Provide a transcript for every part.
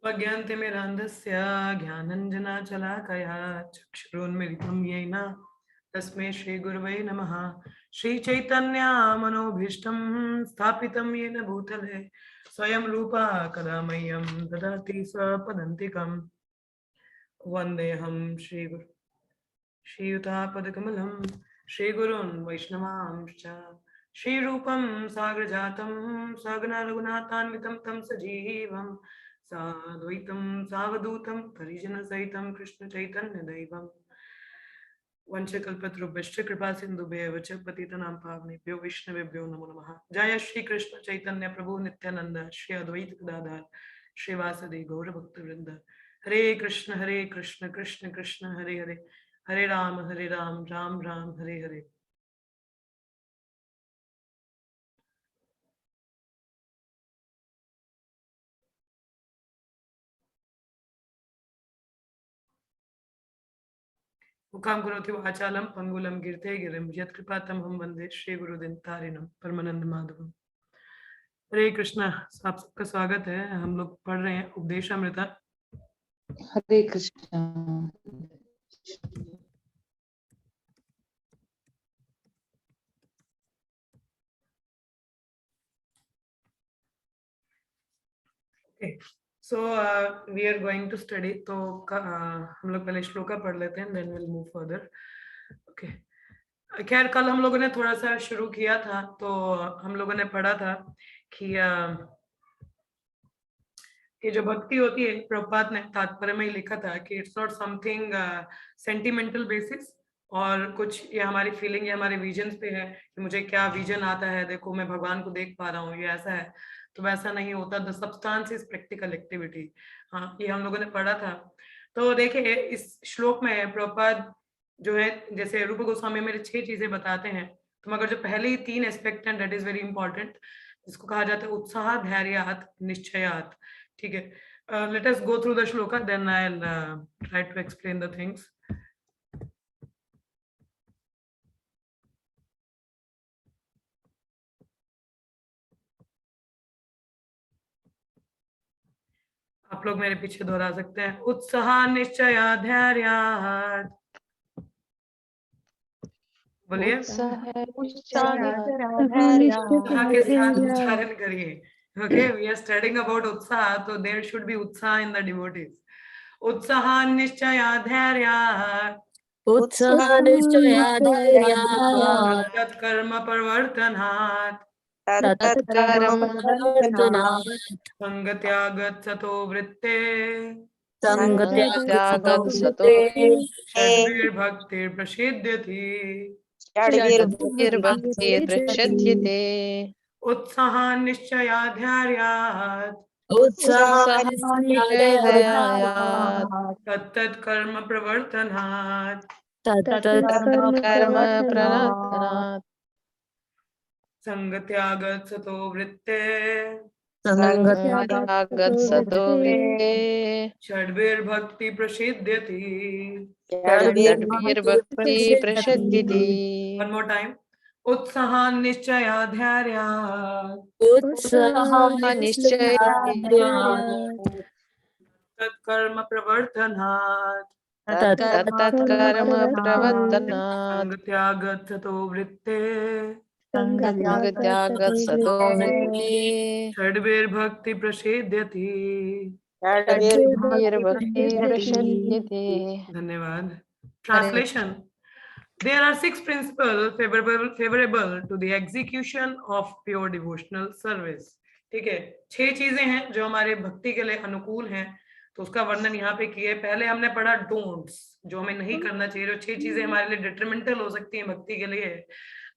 अज्ञानतिमिरान्धस्य ज्ञानञ्जनाशलाकया चक्षुरुन्मिलितं येन तस्मै श्रीगुरवे नमः। श्रीचैतन्यमनोभीष्टं स्थापितं येन भूतले स्वयं रूपा कदा मह्यं ददाति स्वपदान्तिकं। वन्देऽहं श्रीयुतापदकमलं श्रीगुरून् वैष्णवांश्च श्रीरूपं साग्रजातं सहगना रघुनाथान्वितं तं सजीवं साद्वैतं सावधूतं परिजनसहितं कृष्णचैतन्यदैवम् वंशकल्पतरुभ्यश्च कृपा सिन्धुभ्येव च पतितानां पावनेभ्यो वैष्णवेभ्यो नमो नमः। जय श्री कृष्ण चैतन्य प्रभु नित्यानंद श्री अद्वैत गदाधर श्रीवासदि गौरभक्तवृंद। हरे कृष्ण कृष्ण कृष्ण हरे हरे, हरे राम राम राम हरे हरे। मुखां करोति वाचालं पंगुलं गिरते गिरिं यत्कृपातमहं वन्दे श्रीगुरुदिनतारिणं परमानंद माधवम। हरे कृष्ण, आप सबका स्वागत है। हम लोग पढ़ रहे हैं Upadeshamrita. Hare Krishna. So we are going to study. तो हम लोग पहले श्लोका पढ़ लेते हैं, then will move further. Okay, खैर कल हम लोगों ने थोड़ा सा शुरू किया था, तो हम लोगों ने पढ़ा था कि जो भक्ति होती है, प्रभुपाद ने तात्पर्य में ही लिखा था कि it's not something sentimental basis और कुछ ये हमारी फीलिंग या हमारे विजन पे है कि मुझे क्या विजन आता है, देखो मैं भगवान को देख पा रहा हूँ, ये ऐसा है। तो वैसा नहीं होता। The substance is practical activity. हाँ, ये हम लोगों ने पढ़ा था। तो देखिए इस श्लोक में प्रभुपाद जो है, जैसे रूप गोस्वामी मेरे 6 चीजें बताते हैं, तो मगर जो पहले ही 3 एस्पेक्ट हैं, दैट इज वेरी इंपॉर्टेंट, जिसको कहा जाता है उत्साह, धैर्यात, निश्चयात। ठीक है, let us go through the shloka, then I will try to explain the things. आप लोग मेरे पीछे दोहरा सकते हैं। उत्साह निश्चय धैर्यात्, बोलिए। उत्साह के साथ उच्चारण करिए। Okay, we are studying about utsaha, तो देयर शुड बी उत्साह इन द डिवोटीज। उत्साह निश्चय धैर्यात्, तत्कर्म प्रवर्तनात्, संगत्यागच्छतो वृत्ते, षड्भिर्भक्तिर्प्रसिद्ध्यति। उत्साह निश्चय धैर्यात्, तत्तत् कर्म प्रवर्तनात्, संगत्यागच्छतो वृत्ते, षड्भिर्भक्ति प्रसिद्ध्यति। One more time. उत्साह निश्चय धैर्यात्, तत्कर्म प्रवर्तनात्, संगत्यागच्छतो वृत्ते, षड्भिर्भक्ति प्रसिद्ध्यति। धन्यवाद। Translation. There are 6 principles favorable to the execution of pure devotional service. ठीक है, 6 चीजें हैं जो हमारे भक्ति के लिए अनुकूल हैं, तो उसका वर्णन यहाँ पे किया है। पहले हमने पढ़ा डोंट्स, जो हमें नहीं करना चाहिए, जो 6 चीजें हमारे लिए डिट्रीमेंटल हो सकती हैं भक्ति के लिए,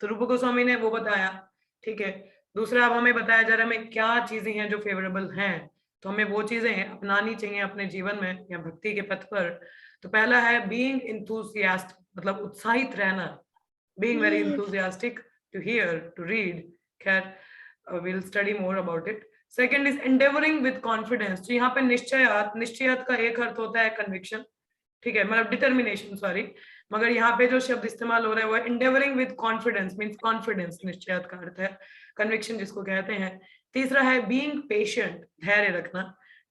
तो रूप गोस्वामी ने वो बताया। ठीक है, दूसरा अब हमें बताया जा रहा है हमें क्या चीजें हैं जो फेवरेबल हैं, तो हमें वो चीजें अपनानी चाहिए अपने जीवन में या भक्ति के पथ पर। तो पहला है बीइंग इंथुसियास्ट, मतलब उत्साहित रहना, being very enthusiastic to hear, to read. खैर we'll study more about it. Second is endeavoring with confidence. तो यहाँ पे निश्चयात, निश्चयात का एक अर्थ होता है कन्विक्शन, ठीक है, मतलब डिटर्मिनेशन, सॉरी, मगर यहाँ पे जो शब्द इस्तेमाल हो रहा है वो endeavoring with confidence means confidence, निश्चयात का अर्थ है कन्विक्शन जिसको कहते हैं। तीसरा है being patient, धैर्य रखना,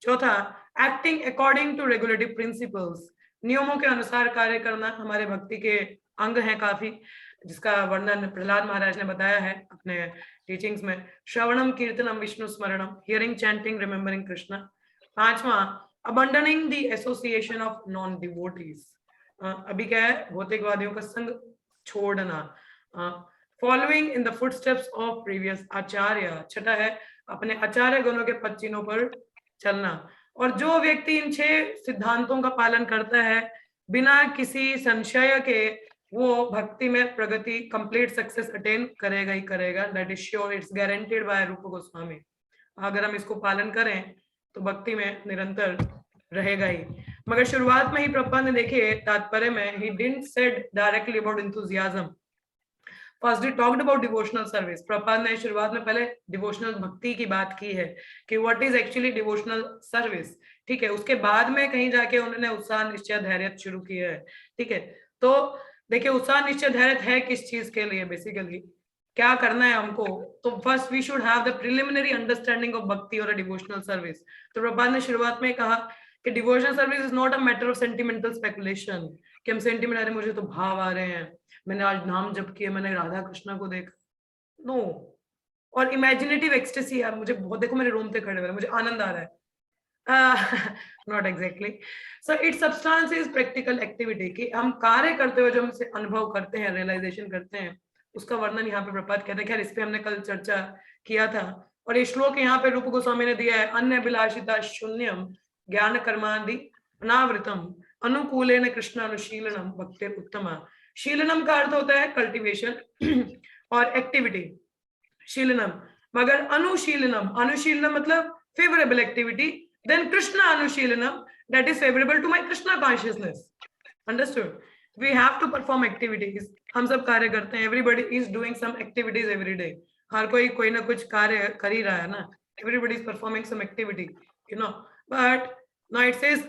चौथा, acting according to regulative principles, नियमों के अनुसार कार्य करना हमारे भक्ति के अंग हैं काफी, जिसका वर्णन प्रहलाद महाराज ने बताया है अपने टीचिंग्स में। श्रवणम कीर्तनम विष्णु स्मरणम, हियरिंग चैंटिंग रिमेम्बरिंग कृष्ण। पांचवा, abandoning the association of non devotees, अभी क्या है, भौतिकवादियों का संग छोड़ना। Following in the footsteps of previous acharya, छठा है अपने आचार्य गणों के पद चिन्हों पर चलना। और जो व्यक्ति इन 6 सिद्धांतों का पालन करता है बिना किसी संशय के, वो भक्ति में प्रगति, कंप्लीट सक्सेस अटेन करेगा ही करेगा। That is sure, it's guaranteed bye रूप गोस्वामी। अगर हम इसको पालन करें तो भक्ति में निरंतर रहेगा ही। मगर शुरुआत में ही प्रभुपाद ने देखे तात्पर्य में, he didn't said directly about enthusiasm, first he talked about devotional service. Prabhupada ने शुरुआत में पहले डिवोशनल भक्ति की बात की है कि what is actually devotional service, ठीक है। उसके बाद में कहीं जाके उन्होंने उत्साह निश्चय धैर्य शुरू किया है, ठीक है। तो देखिए, उत्साह निश्चय धैर्य है किस चीज के लिए, बेसिकली क्या करना है हमको। तो first we should have the preliminary understanding of bhakti और अ डिवोशनल सर्विस। तो प्रभुपाद ने शुरुआत में कहा कि devotional service is not a matter of sentimental speculation, कि हम सेंटिमेंट, अरे मुझे तो भाव आ रहे हैं, मैंने आज नाम जप किया, मैंने राधा कृष्ण को देखा, नो। और इमेजिनेटिव एक्सटेसी, यार मुझे बहुत, देखो मेरे रोंगटे खड़े हुए, मुझे आनंद आ रहा है, not exactly. So it's substance is practical activity, कि हम कार्य करते हुए जो हमसे अनुभव करते हैं, रियलाइजेशन करते हैं, उसका वर्णन यहाँ पे प्रपात कहते हैं। खैर इस पे हमने कल चर्चा किया था। और ये श्लोक यहाँ पे रूप गोस्वामी ने दिया है, अन्य अभिलाषिता शून्यम ज्ञान कर्मादि अनावृतम अनुकूलेन कृष्ण अनुशीलनम भक्ति उत्तमा। शीलनम का अर्थ होता है कल्टीवेशन और एक्टिविटी, शीलनम। मगर अनुशीलनम, अनुशीलनम मतलब favourable activity, then krishna anushilanam, that is favorable to my krishna consciousness, understood? We have to perform activities, हम सब कार्य करते हैं, everybody is doing some activities every day, हर कोई ना कुछ कार्य कर ही रहा है ना, everybody is performing some activity, you know. But now it says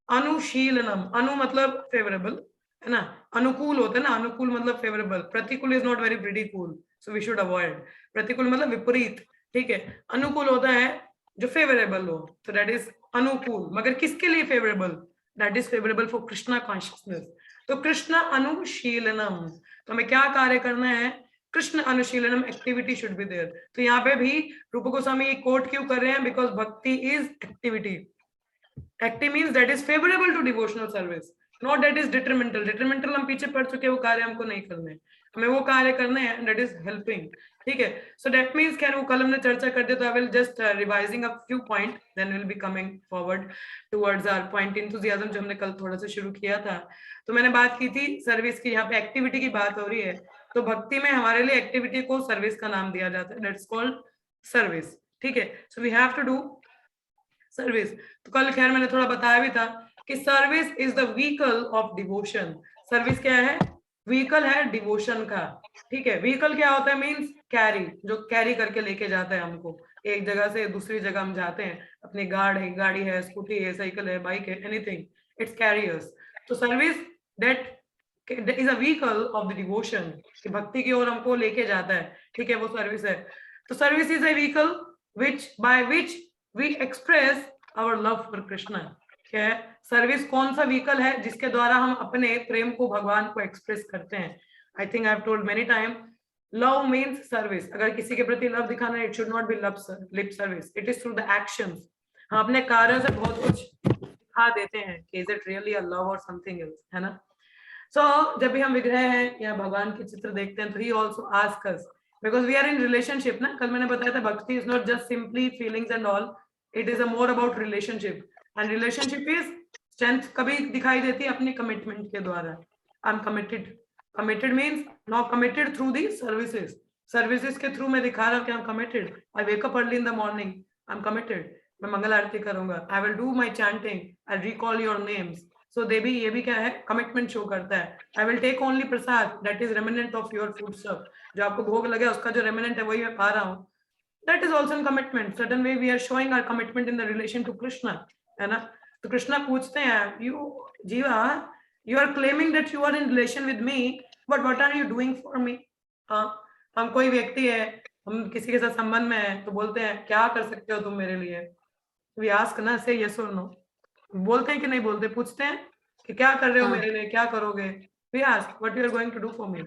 अनुशीलनम, अनु मतलब favorable है ना, अनुकूल होता है ना, अनुकूल मतलब favorable, प्रतिकूल is not very pretty cool, so we should avoid। प्रतिकूल मतलब विपरीत, ठीक है। अनुकूल होता है जो फेवरेबल हो, तो दैट इज अनुकूल। मगर किसके लिए favourable? That is favourable for Krishna consciousness. तो कृष्ण अनुशीलनम, तो हमें क्या कार्य करना है? कृष्ण अनुशीलनम एक्टिविटी शुड बी देयर। तो यहाँ पे भी रूप गोस्वामी कोट क्यों कर रहे हैं? Because bhakti is activity. Active means that is favourable to devotional service, not that is detrimental. Detrimental हम पीछे पढ़ चुके हैं, वो कार्य हमको नहीं करने, हमें वो कार्य करने हैं दैट इज हेल्पिंग, ठीक है। सो दैट मीन्स खैर वो कल हमने चर्चा कर दिया, तो I will just revising a few point, then will be coming forward towards our point enthusiasm जो हमने कल थोड़ा सा शुरू किया था। तो मैंने बात की थी सर्विस की, यहाँ पे एक्टिविटी की बात हो रही है। तो भक्ति में हमारे लिए एक्टिविटी को सर्विस का नाम दिया जाता है, दैट्स कॉल्ड सर्विस, ठीक है। So we have to do service. तो कल खैर मैंने थोड़ा बताया भी था कि service is the vehicle of devotion. Service क्या है? व्हीकल है डिवोशन का, ठीक है। व्हीकल क्या होता है? मींस कैरी, जो कैरी करके लेके जाता है हमको एक जगह से दूसरी जगह हम जाते हैं, अपनी गाड़ी है, स्कूटी है, साइकिल है, बाइक है, एनीथिंग, इट्स कैरियर्स। तो service that is a vehicle of the devotion, कि भक्ति की ओर हमको लेके जाता है, ठीक है, वो सर्विस है। तो service is a vehicle which by which we express our love for Krishna। क्या है? सर्विस कौन सा व्हीकल है जिसके द्वारा हम अपने प्रेम को भगवान को एक्सप्रेस करते हैं? I think I have told many time, love means service. अगर किसी के प्रति लव दिखाना है, it should not B lib service, it is through the actions. हम अपने कार्यों से बहुत कुछ दिखा देते हैं कि is it really a love और समथिंग एल्स, है ना। सो जब भी हम विग्रह हैं या भगवान के चित्र देखते हैं, तो he also ask us, because we are in relationship ना। कल मैंने बताया था भक्ति is not just simply feelings and all, it is a more about relationship, and relationship is strength कभी दिखाई देती है अपनी commitment के द्वारा। I'm committed, committed means not committed through the services, services के through मैं दिखा रहा हूँ कि I'm committed, I wake up early in the morning, I'm committed, मैं मंगल आरती करूंगा, I will do my chanting, I'll recall your names। So ये भी क्या है? कमिटमेंट शो करता है। I will take only Prasad, that is remnant of your food stuff, जो आपको भोग लगे उसका जो रेमिनेंट है वही मैं पा रहा हूँ, that is also a commitment। certain way we are showing our commitment in the relation to Krishna, है ना। तो कृष्णा पूछते हैं, you जीवा, you are claiming that you are in relation with me, but what are you doing for me? हम कोई व्यक्ति है, हम किसी के साथ संबंध में है, तो बोलते हैं क्या कर सकते हो तुम मेरे लिए, वी आस्क ना, से यस और नो, बोलते हैं कि नहीं बोलते, पूछते हैं कि क्या कर रहे हो हाँ। मेरे लिए, क्या करोगे, we ask what you are going to do for me,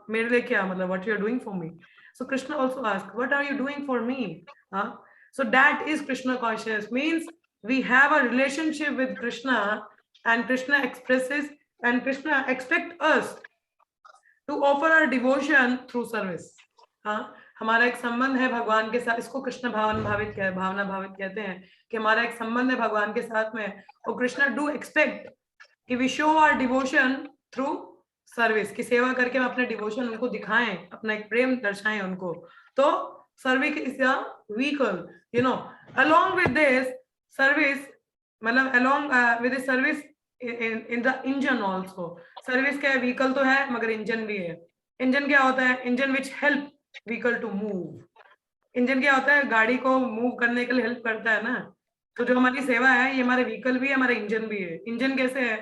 मेरे लिए क्या, मतलब what you are doing for me. So Krishna also ask what are you doing for me. So that is Krishna conscious, means we have a relationship with Krishna, and Krishna expresses, and Krishna expect us to offer our devotion through service. हाँ, हमारा एक संबंध है भगवान के साथ, इसको कृष्ण भावना भावित कहते हैं, कि हमारा एक संबंध है भगवान के साथ में, और कृष्णा डू एक्सपेक्ट कि we show our devotion through service, की सेवा करके हम अपने डिवोशन उनको दिखाएं, अपना एक प्रेम दर्शाएं उनको. तो service is a vehicle, you know, along with this service, मतलब along with the service in the engine also. Service क्या है, व्हीकल तो है मगर इंजन भी है. इंजन क्या होता है, engine which help vehicle to move. Engine क्या होता है, गाड़ी को मूव करने के लिए हेल्प करता है ना. तो जो हमारी सेवा है, ये हमारे व्हीकल भी है, हमारा इंजन भी है. इंजन कैसे है,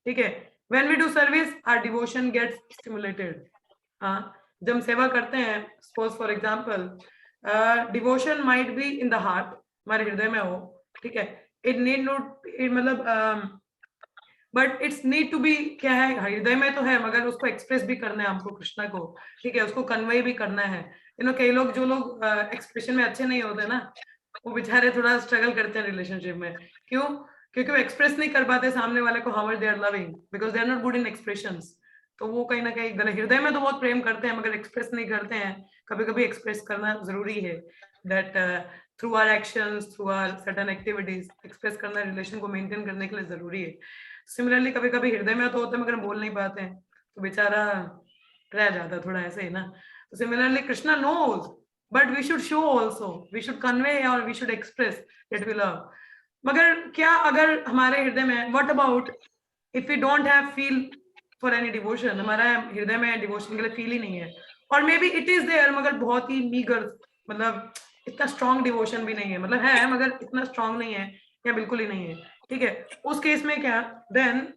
ठीक है, when we do service our devotion gets stimulated. हाँ, जब हम सेवा करते हैं, suppose for example, devotion might be in the heart, हमारे हृदय में हो, ठीक है, इट नीड नॉट, मतलब but it's need to be, क्या है, हृदय में तो है मगर उसको एक्सप्रेस भी करना है हमको कृष्णा को, ठीक है, उसको कन्वे भी करना है. कई लोग, जो लोग एक्सप्रेशन में अच्छे नहीं होते ना, वो बेचारे थोड़ा स्ट्रगल करते हैं रिलेशनशिप में. क्यों? क्योंकि वो एक्सप्रेस नहीं कर पाते सामने वाले को how much they are loving, because they are not good in expressions. तो वो कहीं ना कहीं गलत, हृदय में तो बहुत प्रेम करते हैं मगर एक्सप्रेस नहीं करते हैं. कभी कभी एक्सप्रेस करना जरूरी है, that through our actions, through our certain activities, express करना रिलेशन को मेंटेन करने के लिए जरूरी है. सिमिलरली कभी कभी हृदय में तो होता है मगर बोल नहीं पाते हैं, तो बेचारा रह जाता है थोड़ा ऐसे ही ना. तो similarly Krishna knows, but we should show also, we should convey और we should express that we love. मगर क्या अगर हमारे हृदय में, what about if we don't have feel for any devotion, हमारा हृदय में डिवोशन के लिए फील ही नहीं है, और maybe it is there मगर बहुत ही मीगर, मतलब इतना स्ट्रॉन्ग डिवोशन भी नहीं है, मतलब है मगर इतना स्ट्रॉन्ग नहीं है या बिल्कुल ही नहीं है, ठीक है. उस केस में क्या, देन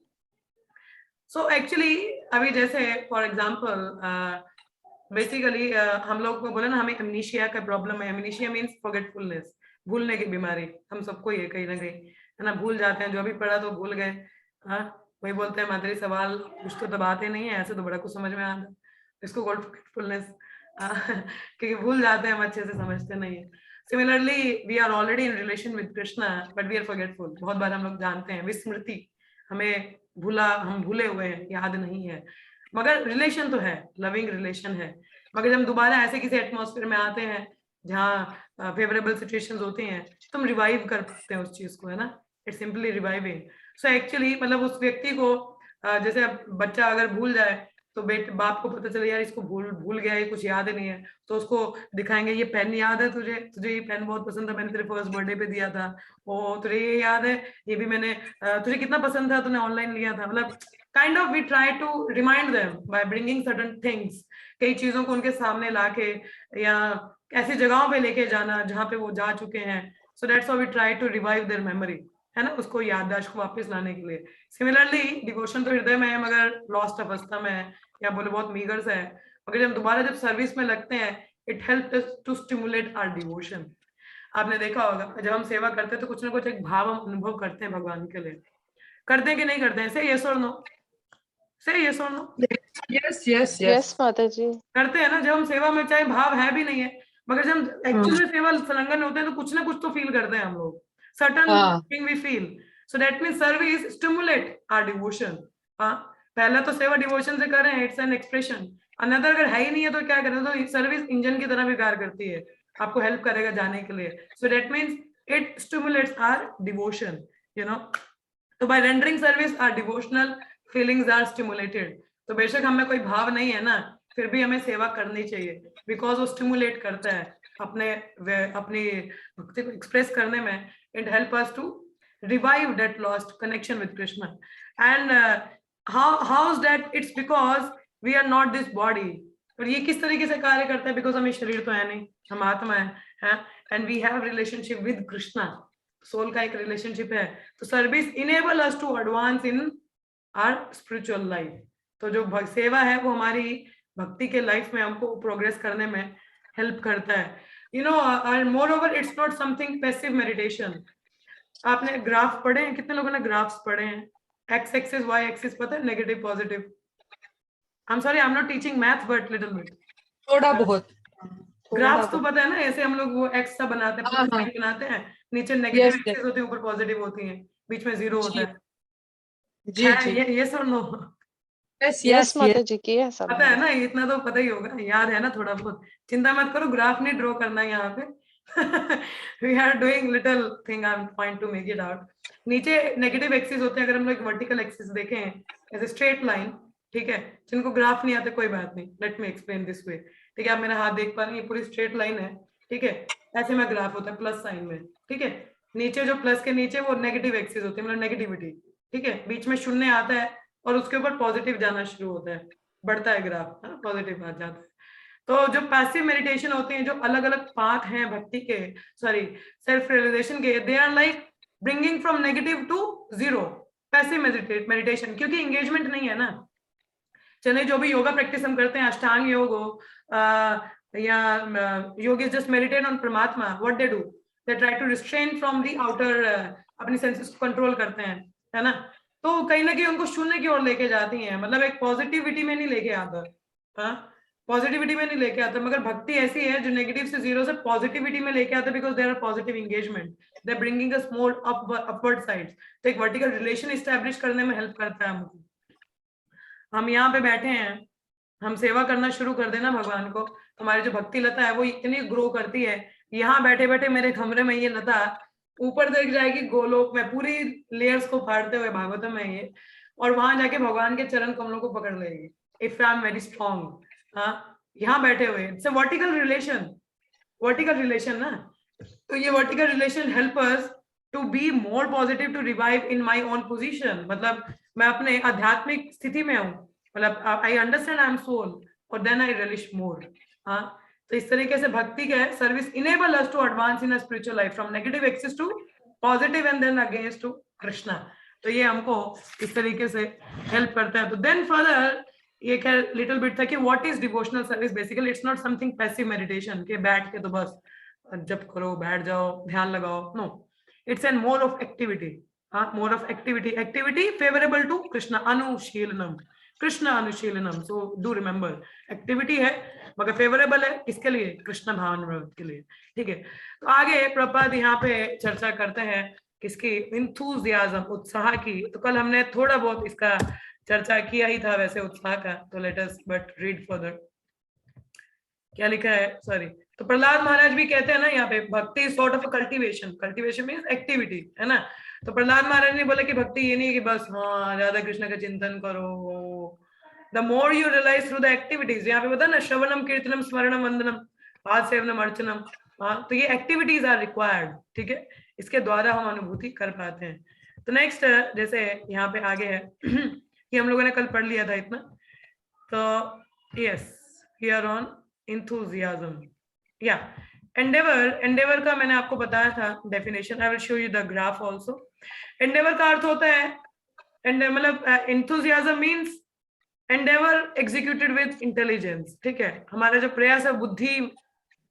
सो एक्चुअली, अभी जैसे फॉर एग्जांपल बेसिकली हम लोग को बोले ना, हमें एमनीशिया का प्रॉब्लम है. एमनीशिया मींस फॉरगेटफुलनेस, भूलने की बीमारी. हम सबको ये कहीं ना कहीं है ना, भूल जाते हैं, जो भी पढ़ा तो भूल गए. हाँ, वही बोलते हैं, मादरी सवाल कुछ तो दबाते नहीं है, ऐसे तो बड़ा कुछ समझ में आता, इसको गॉड फॉरगेटफुलनेस, क्योंकि भूल जाते हैं, हम अच्छे से समझते नहीं है. Similarly we are already in relation with Krishna but we are forgetful. बहुत बार हम लोग जानते हैं, विस्मृति, हमें भूला, हम भूले हुए हैं, याद नहीं है, मगर रिलेशन तो है, लविंग रिलेशन है. मगर जब हम दोबारा ऐसे किसी एटमॉस्फेयर में आते हैं जहाँ फेवरेबल सिचुएशंस होती हैं, तो हम रिवाइव कर सकते हैं उस चीज को, है ना. It's simply reviving. So actually मतलब उस व्यक्ति को जैसे अब बच्चा अगर भूल जाए, तो बाप को पता चले यार इसको भूल भूल गया, ये कुछ याद नहीं है, तो उसको दिखाएंगे, ये पेन याद है तुझे, तुझे ये पेन बहुत पसंद था, मैंने तेरे फर्स्ट बर्थडे पे दिया था, ओ तुझे ये याद है, ये भी मैंने तुझे कितना पसंद था, तूने ऑनलाइन लिया था. मतलब kind of we try to remind them by bringing certain things, कई चीजों को उनके सामने लाके, या ऐसी जगहों पे लेके जाना जहाँ पे वो जा चुके हैं. So that's how we try to revive their memory, है ना, उसको याददाश्त को वापस लाने के लिए. सिमिलरली डिवोशन तो हृदय में है मगर लॉस्ट अवस्था में है, या बोले बहुत मीगर सा है, मगर जब दोबारा जब सर्विस में लगते हैं, it help us to stimulate our devotion. आपने देखा होगा जब हम सेवा करते हैं तो कुछ ना कुछ एक भाव हम अनुभव करते हैं भगवान के लिए. करते हैं कि नहीं करते हैं, से यस और नो, से यस और no. Yes yes yes yes माता जी. करते हैं ना, जब हम सेवा में, चाहे भाव है भी नहीं है, मगर जब हम एक्चुअल में सेवा संलग्न होते हैं तो कुछ ना कुछ तो फील करते हैं हम लोग, certain thing we feel. So that means service stimulate our devotion. हाँ, पहला तो सेवा डिवोशन से कर रहे हैं, इट्स एन एक्सप्रेशन. अनदर अगर है ही नहीं है तो क्या करें, तो सर्विस इंजन की तरह भी कार्य करती है, आपको हेल्प करेगा जाने के लिए. So that means it stimulates our devotion, you know. तो by rendering service our devotional feelings are stimulated. तो बेशक हमें कोई भाव नहीं है ना, फिर भी हमें सेवा करनी चाहिए, बिकॉज वो स्टिमुलेट करता है अपनी भक्ति को एक्सप्रेस करने में. It help us to revive that lost connection with Krishna. And how is that? It's because we are not this body. और ये किस तरीके से कार्य करता है, बिकॉज हमें शरीर तो है नहीं, हम आत्मा है, and we have relationship with Krishna, soul का एक रिलेशनशिप है. तो service enable us to advance in our spiritual life. तो जो सेवा है वो हमारी भक्ति के लाइफ में हमको प्रोग्रेस करने में हेल्प करता है. you know, and moreover it's not something passive meditation. आपने ग्राफ पढ़े हैं? कितने लोगों ने ग्राफ्स पढ़े हैं? एक्स एक्सिस वाई एक्सिस पता है, negative positive? I am sorry, I am not teaching math but little bit. थोड़ा बहुत ग्राफ्स तो पता है ना, ऐसे हम लोग वो एक्स सा बनाते हैं, हाँ, साइन बनाते हैं, नीचे नेगेटिव Yes, एक्सिस होती है, ऊपर पॉजिटिव होती है, बीच में जीरो होता जी है। जी है जी ये sir no? Yes yes yes माता जी की है सब। पता है ना, इतना तो पता ही होगा, याद है ना थोड़ा बहुत। चिंता मत करो, ग्राफ नहीं ड्रॉ करना है यहाँ पे। We are doing little thing, I am trying to make it out. नीचे नेगेटिव एक्सिस होते हैं, अगर हम लोग वर्टिकल एक्सिस देखें एज ए स्ट्रेट लाइन, ठीक है। जिनको ग्राफ नहीं आते कोई बात नहीं, let me explain this way, ठीक है। आप मेरा हाथ देख पा रहे हैं, ये पूरी स्ट्रेट लाइन है, ठीक है। ऐसे में ग्राफ होता है प्लस साइन में, ठीक है। नीचे जो प्लस के नीचे वो नेगेटिव एक्सिस होती है, मतलब नेगेटिविटी, ठीक है। बीच में शून्य आता है और उसके ऊपर पॉजिटिव जाना शुरू होता है, बढ़ता है ग्राफ, पॉजिटिव आ जाता है। तो जो पैसिव मेडिटेशन होते हैं, जो अलग अलग पाथ हैं भक्ति के, सॉरी सेल्फ रियलाइजेशन के, they are like bringing from negative to zero, passive meditation, क्योंकि एंगेजमेंट नहीं है ना। चलिए जो भी योगा प्रैक्टिस हम करते हैं, अष्टांग योग हो या yoga is just meditate on Paramatma, what they do, they try to restrain from the outer, अपनी सेंसेस को कंट्रोल करते हैं, है ना। तो कहीं ना कहीं उनको शून्य की ओर लेके जाती हैं, मतलब एक पॉजिटिविटी में नहीं लेके आता, हाँ, पॉजिटिविटी में नहीं लेके आता। मगर भक्ति ऐसी है जो नेगेटिव से जीरो से पॉजिटिविटी में लेके आता है, because there are positive engagement, they are bringing us more upward side. तो एक वर्टिकल रिलेशन एस्टैब्लिश करने में हेल्प करता है हमको। हम यहाँ पे बैठे हैं, हम सेवा करना शुरू कर देना भगवान को, हमारी जो भक्ति लता है वो इतनी ग्रो करती है। यहाँ बैठे बैठे मेरे कमरे में ये लता ऊपर देख जाएगी गोलोक में, पूरी लेयर्स को फाड़ते हुए भागवतम में ये, और वहां जाके भगवान के चरण कमलों को पकड़ लेगी, if I am very strong. हाँ, यहाँ बैठे हुए, it's a vertical relation, vertical relation ना। तो ये vertical relation help us to be more positive, to revive in my own position, मतलब मैं अपने आध्यात्मिक स्थिति में हूँ, मतलब I understand I am soul, और देन आई रिलिश मोर। हाँ, तो इस तरीके से भक्ति का service enable us to advance in a spiritual life from negative axis to positive and then against to Krishna. तो ये हमको इस तरीके से हेल्प करता है। तो देन फर्दर ये क्या लिटिल बिट था कि what is devotional service. Basically it's not something passive meditation के बैठ के तो बस जप करो, बैठ जाओ, ध्यान लगाओ, no, it's an more of activity. हाँ, more of activity, activity favourable to Krishna, अनुशीलनम, कृष्ण अनुशीलनम। सो डू रिमेम्बर, एक्टिविटी है मगर फेवरेबल है किसके लिए? कृष्ण भावनामृत के लिए, ठीक है। तो आगे प्रपाद यहाँ पे चर्चा करते हैं किसकी? इंथुजियाज्म, उत्साह की। तो कल हमने थोड़ा बहुत इसका चर्चा किया ही था वैसे उत्साह का, तो let us but read further क्या लिखा है, सॉरी। तो प्रहलाद महाराज भी कहते हैं ना यहाँ पे, भक्ति sort of cultivation, cultivation means activity, है ना। तो प्रहलाद महाराज ने बोला कि भक्ति ये नहीं है कि बस हाँ राधा कृष्ण का चिंतन करो, the more you realize through the activities. यहाँ पे बता ना, श्रवणम कीर्तनम स्मरणम वंदनम पाद सेवनम अर्चनम, हाँ, तो ये एक्टिविटीज आर रिक्वायर्ड, ठीक है, इसके द्वारा हम अनुभूति कर पाते हैं। तो नेक्स्ट जैसे यहाँ पे आगे है कि हम लोगों ने कल पढ़ लिया था इतना, तो yes here on enthusiasm, yeah, endeavor का मैंने आपको बताया था definition, I will show you the graph also. endeavor का अर्थ होता है, मतलब enthusiasm means endeavor executed with intelligence, ठीक है। हमारा जो प्रयास है बुद्धि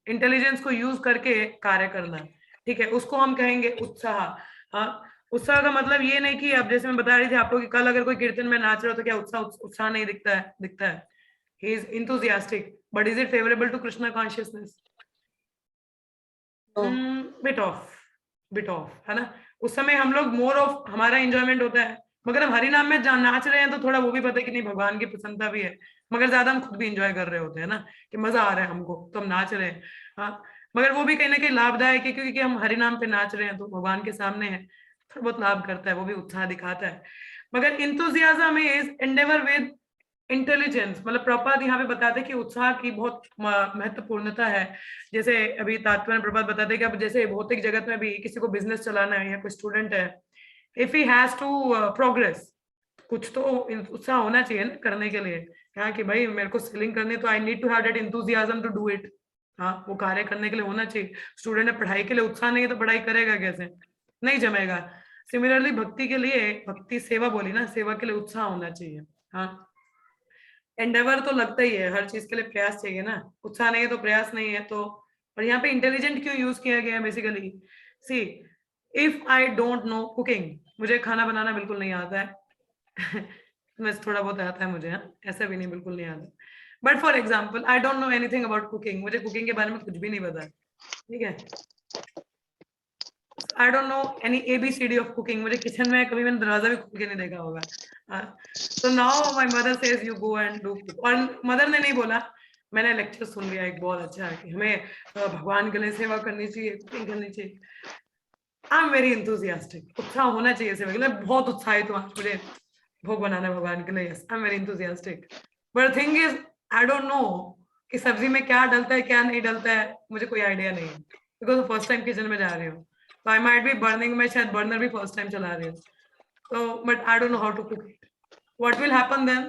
इंटेलिजेंस को यूज करके कार्य करना, ठीक है, उसको हम कहेंगे उत्साह। हाँ, उत्साह का मतलब ये नहीं कि अब जैसे मैं बता रही थी आपको कि कल अगर कोई कीर्तन में नाच रहा हो तो क्या उत्साह नहीं दिखता है? दिखता है, he is enthusiastic, but is it favorable to Krishna consciousness? Bit off, है ना। उस समय हम लोग मोर ऑफ हमारा एंजॉयमेंट होता है, मगर हम हरि नाम में नाच रहे हैं तो थोड़ा वो भी पता है कि नहीं भगवान की प्रसन्नता भी है, मगर ज्यादा हम खुद भी एंजॉय कर रहे होते हैं ना, कि मजा आ रहा है हमको तो हम नाच रहे हैं। हाँ, मगर वो भी कहीं ना कहीं लाभदायक है, क्योंकि हम हरि नाम पे नाच रहे हैं तो भगवान के सामने है, थोड़ा बहुत लाभ करता है, वो भी उत्साह दिखाता है। मगर enthusiasm is Endeavour with intelligence, मतलब प्रपात यहाँ पे बताते हैं कि उत्साह की बहुत महत्वपूर्णता है। जैसे अभी तात्पर्य प्रपात बताते हैं कि अब जैसे भौतिक जगत में भी किसी को बिजनेस चलाना है या कोई स्टूडेंट है, if he has to progress, कुछ तो उत्साह होना चाहिए ना करने के लिए। हाँ, कि भाई मेरे को सेलिंग करनी तो I need to have that enthusiasm to do it. हाँ, वो कार्य करने के लिए होना चाहिए। स्टूडेंट है, पढ़ाई के लिए उत्साह नहीं है तो पढ़ाई करेगा कैसे? नहीं जमेगा। सिमिलरली भक्ति के लिए, भक्ति सेवा बोली ना, सेवा के लिए उत्साह होना चाहिए। हाँ, एंडेवर तो लगता ही है, हर चीज के लिए प्रयास चाहिए ना, उत्साह नहीं है तो प्रयास नहीं है, तो और यहाँ पे इंटेलिजेंट क्यों यूज किया गया है basically, see if I don't know cooking, मुझे खाना बनाना बिल्कुल नहीं आता है बस थोड़ा बहुत आता है मुझे, ऐसा भी नहीं बिल्कुल नहीं आता, but for example I don't know anything about cooking, मुझे कुकिंग के बारे में कुछ भी नहीं पता, ठीक है। आई don't no any ABCD of cooking, मुझे किचन में कभी मैंने दरवाजा भी खोल के नहीं देखा होगा। तो now my mother says you go and do, और मदर ने नहीं बोला, मैंने लेक्चर सुन लिया एक बहुत अच्छा है कि हमें भगवान के लिए सेवा करनी चाहिए, कुकिंग करनी चाहिए। आई एम वेरी इंथुजियास्टिक, उत्साह होना चाहिए सेवा के लिए, बहुत उत्साहित हूँ, मुझे भोग बनाना है भगवान के लिए, yes I am very enthusiastic, but thing is I don't no कि सब्जी में क्या डलता है क्या नहीं डलता है, मुझे कोई आइडिया नहीं है, बिकॉज फर्स्ट टाइम किचन में जा रही हूँ, तो आई माइट बी बर्निंग, में शायद बर्नर भी फर्स्ट टाइम चला रही हूँ, तो but I don't know how to cook it, what will happen then,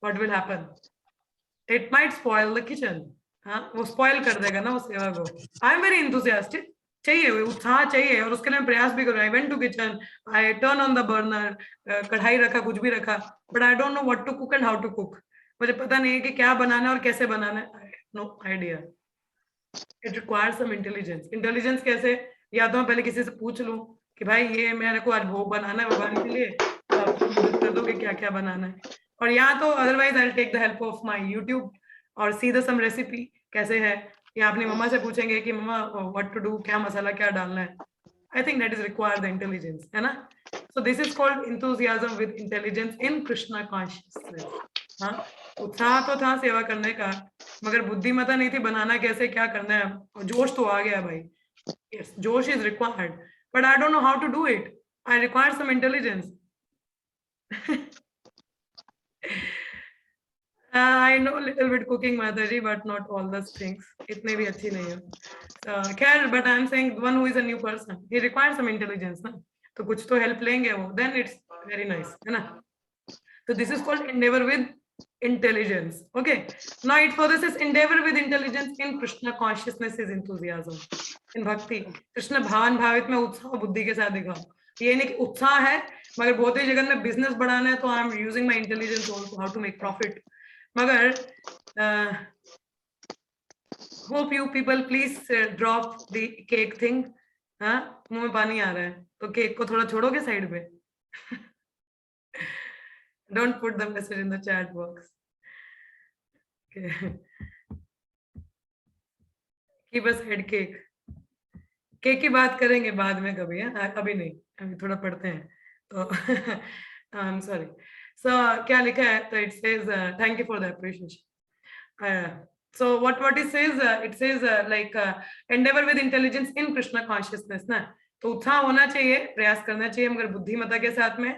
what will happen, it might spoil the kitchen, हाँ वो स्पॉइल कर देगा ना उस सेवा को। आई एम वेरी इंथुजियास्टिक, चाहिए उत्साह चाहिए, और उसके लिए मैं प्रयास भी करूँ, I went to kitchen, I turn on the burner, कढ़ाई रखा, कुछ भी रखा, but I don't know what to cook and how to cook, मुझे पता नहीं है कि क्या बनाना है और कैसे बनाना है, no idea, it requires some intelligence. Intelligence कैसे, या तो मैं पहले किसी से पूछ लूं कि भाई ये मेरे को आज भोग बनाना है भगवान के लिए, तो आप मदद कर दोगे क्या क्या बनाना है, और यहाँ तो otherwise I take the help of my YouTube और सी द सम रेसिपी कैसे है, या अपनी मम्मा से पूछेंगे कि मम्मा व्हाट टू डू, क्या मसाला क्या डालना है, I think that is required the intelligence, है ना। So this is called enthusiasm with intelligence in Krishna consciousness. हाँ, उत्साह तो था सेवा करने का, मगर बुद्धिमत्ता नहीं थी बनाना कैसे क्या करना है, और जोश तो आ गया भाई, yes जोश is required, but I don't know how to do it, I require some intelligence I know little bit cooking Mataji, but not all those things, इतने भी अच्छी नहीं है, खैर, but I am saying one who is a new person, he requires some intelligence ना, तो कुछ तो help लेंगे वो, then it's very nice, है ना। So this is called endeavor with intelligence, okay, now it further says endeavor with intelligence in Krishna consciousness is enthusiasm, in भक्ति कृष्ण भावन भावित में उत्साह बुद्धि के साथ दिखाओ, ये नहीं कि उत्साह है मगर भौतिक जगत में बिजनेस बढ़ाना है तो I am using my intelligence also how to make profit, मगर hope you people please drop the cake thing, हाँ मुंह में पानी आ रहा है, तो केक को थोड़ा छोड़ोगे साइड पे Don't put the message in the chat box. Okay. Keep us head cake. Cake की बात करेंगे बाद में कभी, है अभी नहीं, अभी थोड़ा पढ़ते हैं तो आई एम सॉरी। सो क्या लिखा है, तो it says thank you for the appreciation. so what it says like endeavor with intelligence in Krishna consciousness ना, तो उत्साह होना चाहिए, प्रयास करना चाहिए, मगर बुद्धिमत्ता के साथ में,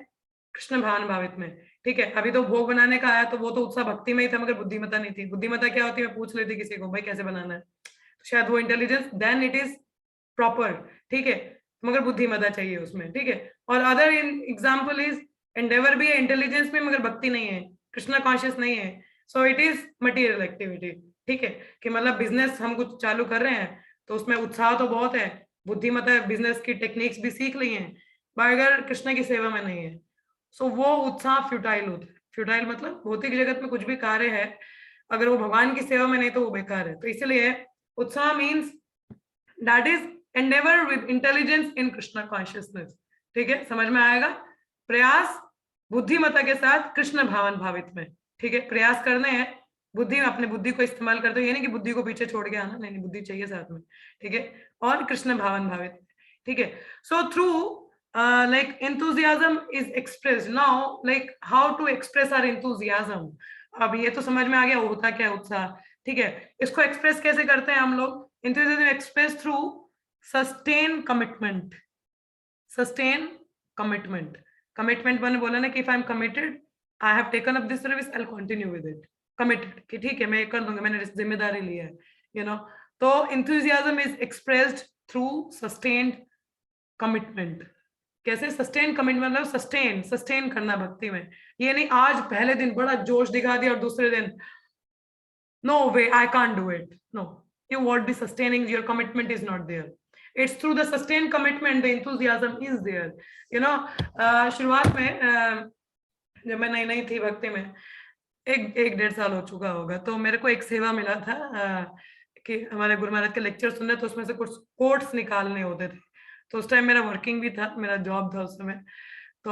कृष्ण भावन भावित में, ठीक है। अभी तो भोग बनाने का आया तो वो तो उत्साह भक्ति में ही था, मगर बुद्धिमत्ता नहीं थी। बुद्धिमत्ता क्या होती है, मैं पूछ लेती किसी को भाई कैसे बनाना है, तो शायद वो intelligence, then it is proper, ठीक है, मगर बुद्धिमत्ता चाहिए उसमें, ठीक है। और अदर एग्जाम्पल इज एंडेवर भी है इंटेलिजेंस में, मगर भक्ति नहीं है, कृष्णा कॉन्शियस नहीं है, so it is material activity, ठीक है, कि मतलब बिजनेस हम कुछ चालू कर रहे हैं तो उसमें उत्साह तो बहुत है, बुद्धिमत्ता बिजनेस की टेक्निक्स भी सीख ली हैं, मगर कृष्ण की सेवा में नहीं है, सो वो उत्साह फ्यूटाइल होता है। फ्यूटाइल मतलब भौतिक जगत में कुछ भी कार्य है, अगर वो भगवान की सेवा में नहीं तो वो बेकार है, तो इसलिए उत्साह means that is endeavor with intelligence in Krishna consciousness, ठीक है, समझ में आएगा। प्रयास बुद्धिमत्ता के साथ कृष्ण भावन भावित में, ठीक है, प्रयास करने हैं, बुद्धि में अपने बुद्धि को इस्तेमाल करते हो, ये नहीं कि बुद्धि को पीछे छोड़ के आना, नहीं, बुद्धि चाहिए साथ में, ठीक है, और कृष्ण भावन भावित, ठीक है। So through like enthusiasm is expressed, now like how to express our enthusiasm, अब ये तो समझ में आ गया होता क्या उत्साह, ठीक है, इसको एक्सप्रेस कैसे करते हैं हम लोग, enthusiasm expressed through sustain commitment, sustain commitment, commitment मैंने बोला ना कि if I am committed, I have taken up this service, I'll continue with it, committed कि ठीक है मैं कर दूंगा, मैंने जिम्मेदारी ली है, you know, तो enthusiasm is expressed through sustained commitment। कैसे सस्टेन कमिटमेंट, मतलब सस्टेन करना भक्ति में, ये नहीं आज पहले दिन बड़ा जोश दिखा दिया और दूसरे दिन no way I can't do it, no, you won't be sustaining, your commitment is not there, it's through the sustained commitment the enthusiasm is there, you know। शुरुआत में जब मैं नई थी भक्ति में, एक 1.5 साल हो चुका होगा, तो मेरे को एक सेवा मिला था कि हमारे गुरु महाराज के लेक्चर सुनने, तो उसमें से कुछ कोट्स निकालने होते थे। तो उस टाइम मेरा वर्किंग भी था, मेरा जॉब था उस समय। तो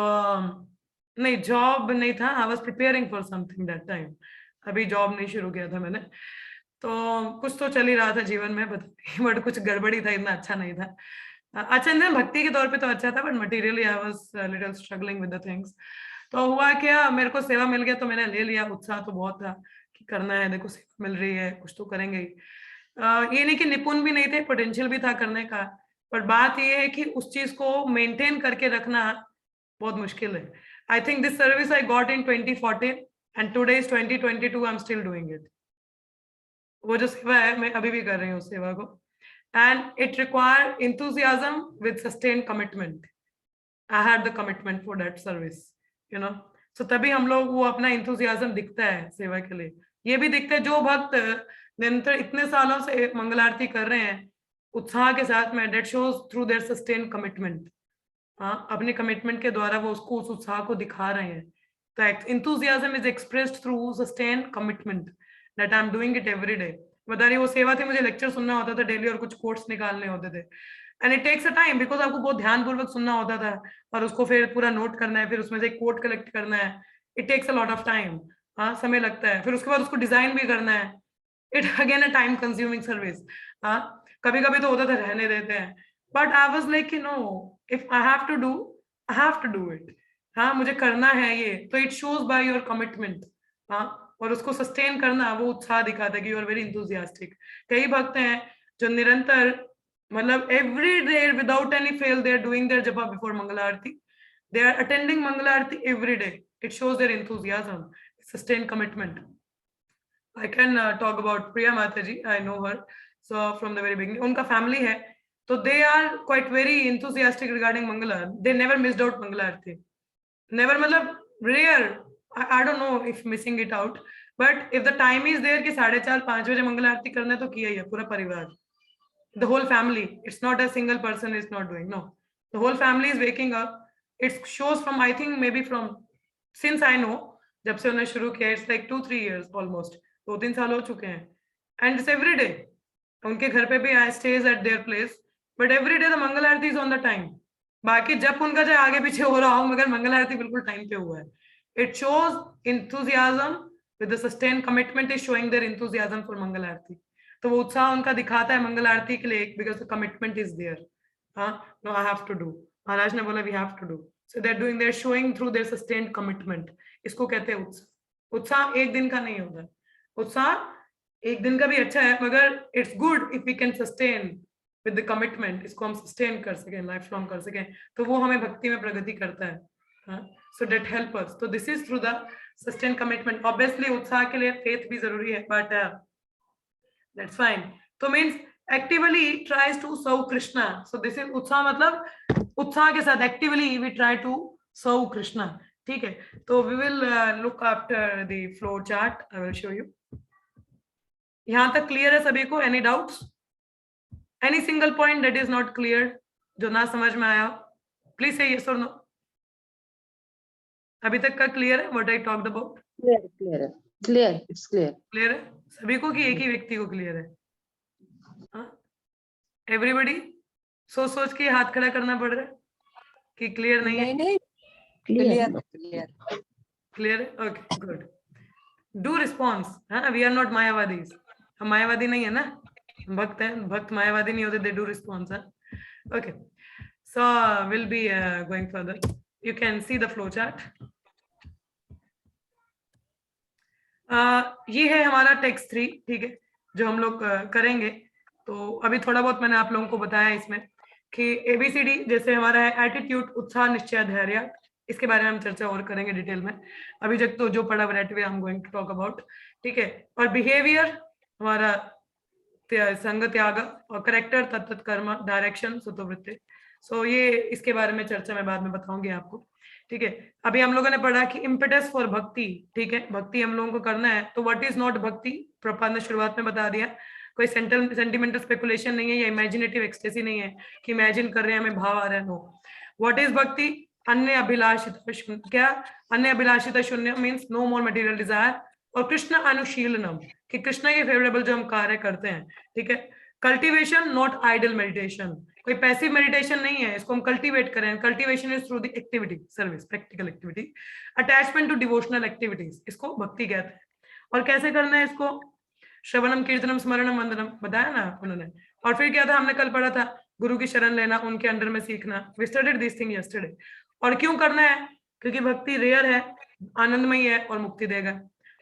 नहीं, जॉब नहीं था, I was preparing for something that time, अभी जॉब नहीं शुरू किया था मैंने। तो कुछ तो चल ही रहा था जीवन में, बट कुछ गड़बड़ी था, इतना अच्छा नहीं था। अच्छा, नहीं, भक्ति के तौर पे तो अच्छा था, but materially I was little struggling with the things. तो हुआ क्या, मेरे को सेवा मिल गया तो मैंने ले लिया। उत्साह तो बहुत था कि करना है, देखो सेवा मिल रही है, कुछ तो करेंगे ही। ये नहीं कि निपुण भी नहीं थे, पोटेंशियल भी था करने का, पर बात ये है कि उस चीज को मेंटेन करके रखना बहुत मुश्किल है। I think this service I got in 2014 and today is 2022, I am still doing it. वो जो सेवा है, मैं अभी भी कर रही हूँ उस सेवा को। And it require enthusiasm with sustained commitment. I had the commitment for that service, you know. So तभी हम लोग, वो अपना enthusiasm दिखता है सेवा के लिए। ये भी दिखता है, जो भक्त निरंतर इतने सालों से मंगल आरती कर रहे हैं उत्साह के साथ में, that shows through their sustained commitment. हाँ, अपने कमिटमेंट के द्वारा वो उसको, उस उत्साह को दिखा रहे हैं। तो enthusiasm is expressed through sustained commitment that I'm doing it every day. बता रही वो सेवा थी, मुझे लेक्चर सुनना होता था डेली और कुछ कोट्स निकालने होते थे। And it takes a time, because आपको बहुत ध्यानपूर्वक सुनना होता था और उसको फिर पूरा नोट करना है, फिर उसमें से एक कोट कलेक्ट करना है। It takes a lot of time. हाँ, समय लगता है। फिर उसके बाद उसको डिजाइन भी करना है। It again a time consuming service. हाँ, कभी कभी तो होता था रहने देते हैं, बट आई वाज लाइक कि no, if I have to do, I have to do it. हाँ, मुझे करना है ये, तो it shows by your commitment. हाँ, और उसको सस्टेन करना, वो उत्साह दिखाता है कि यू आर वेरी इंथुजियास्टिक। कई भक्त हैं जो निरंतर, मतलब every day without any fail they are doing their japa before mangal aarti, they are attending mangal aarti every day. It shows their enthusiasm, sustained commitment. I can talk about Priya Mataji. I know her so from the very beginning. Unka family hai, so they are quite very enthusiastic regarding mangala. They never missed out mangal aarti, never, matlab rare. I don't know if missing it out, but if the time is there कि 4:30-5 बजे मंगल आरती करना है, तो किया ही है पूरा परिवार, the whole family. It's not a single person is not doing, no, the whole family is waking up. It shows from, I think maybe from, since I know, जब से उन्होंने शुरू किया, it's like 2-3 years almost, 2-3 साल हो चुके हैं। And it's every day, उनके घर पे भी I stays at their place, but every day the Mangal Aarti is on the time. बाकी जब उनका चाहे आगे पीछे हो रहा हो, मगर मंगल आरती बिल्कुल टाइम पे हुआ है। It shows enthusiasm with the sustained commitment is showing their enthusiasm for मंगल आरती। तो वो उत्साह उनका दिखाता है मंगल आरती के लिए, because the commitment is there. हाँ, no, I have to do. महाराज ने बोला we have to do. So they're doing, they're showing through their sustained commitment. इसको कहते हैं उत्साह। उत्साह एक दिन का नहीं होता। उत्साह एक दिन का भी अच्छा है, मगर it's good if we can sustain with the commitment. इसको हम sustain कर सकें, लाइफ लॉन्ग कर सकें, तो वो हमें भक्ति में प्रगति करता है। हाँ, so that help us. So this is through the sustained commitment. Obviously उत्साह के लिए faith भी जरूरी है, but that's fine. So means actively tries to serve Krishna. So this is उत्साह, मतलब उत्साह के साथ actively we try to serve Krishna. ठीक है, तो we will look after the flow chart. I will show you. यहाँ तक क्लियर है सभी को? Any doubts? Any single point that is not clear, जो ना समझ में आया, please say yes or no. अभी तक का क्लियर है what I talked about? Clear, it's clear. Clear है सभी को कि एक ही व्यक्ति को क्लियर है? एवरीबडी सोच के हाथ खड़ा करना पड़ रहा है कि क्लियर नहीं है? नहीं, क्लियर क्लियर है, ओके, गुड। Do response. हाँ, वी आर नॉट मायावादीज, हम मायावादी नहीं है ना, भक्त हैं। भक्त मायावादी नहीं होते, they do response. Okay, so will be going further. You can see the flow chart. ये है हमारा टेक्स्ट 3, ठीक है, जो हम लोग करेंगे। तो अभी थोड़ा बहुत मैंने आप लोगों को बताया इसमें कि ABCD जैसे हमारा है एटीट्यूड, उत्साह, निश्चय, धैर्य, इसके बारे में हम चर्चा और करेंगे डिटेल में। अभी तक तो जो पढ़ा that way I am going to talk about, ठीक है। और बिहेवियर हमारा संग, त्याग, और करेक्टर, तत्त, कर्म, डायरेक्शन, सुतोवृत्ति। सो ये इसके बारे में चर्चा मैं बाद में बताऊंगी आपको, ठीक है। अभी हम लोगों ने पढ़ा कि इम्पेटस फॉर भक्ति, ठीक है, भक्ति हम लोगों को करना है। तो व्हाट इज नॉट भक्ति, प्रभुपाद ने शुरुआत में बता दिया। कोई सेंटिमेंटल स्पेकुलेशन नहीं है या इमेजिनेटिव एक्सटेसी नहीं है कि इमेजिन कर रहे हैं, हमें भाव आ रहा है, नो। व्हाट इज भक्ति? अन्य अभिलाषिता शून्य। क्या अन्य अभिलाषिता शून्य means no more material desire, और कृष्ण अनुशीलनम कि कृष्ण के फेवरेबल जो हम कार्य करते हैं, ठीक है। कल्टीवेशन नॉट आइडल मेडिटेशन, कोई पैसिव मेडिटेशन नहीं है, इसको हम कल्टीवेट करें। Cultivation is through the activity service, practical activity. Attachment to devotional activities, इसको भक्ति कहते हैं। और कैसे करना है इसको? श्रवणम कीर्तनम स्मरणम वंदनम बताया ना उन्होंने। और फिर क्या था, हमने कल पढ़ा था, गुरु की शरण लेना, उनके अंडर में सीखना। We studied this thing yesterday. और क्यों करना है? क्योंकि भक्ति रेयर है, आनंदमयी है और मुक्ति देगा।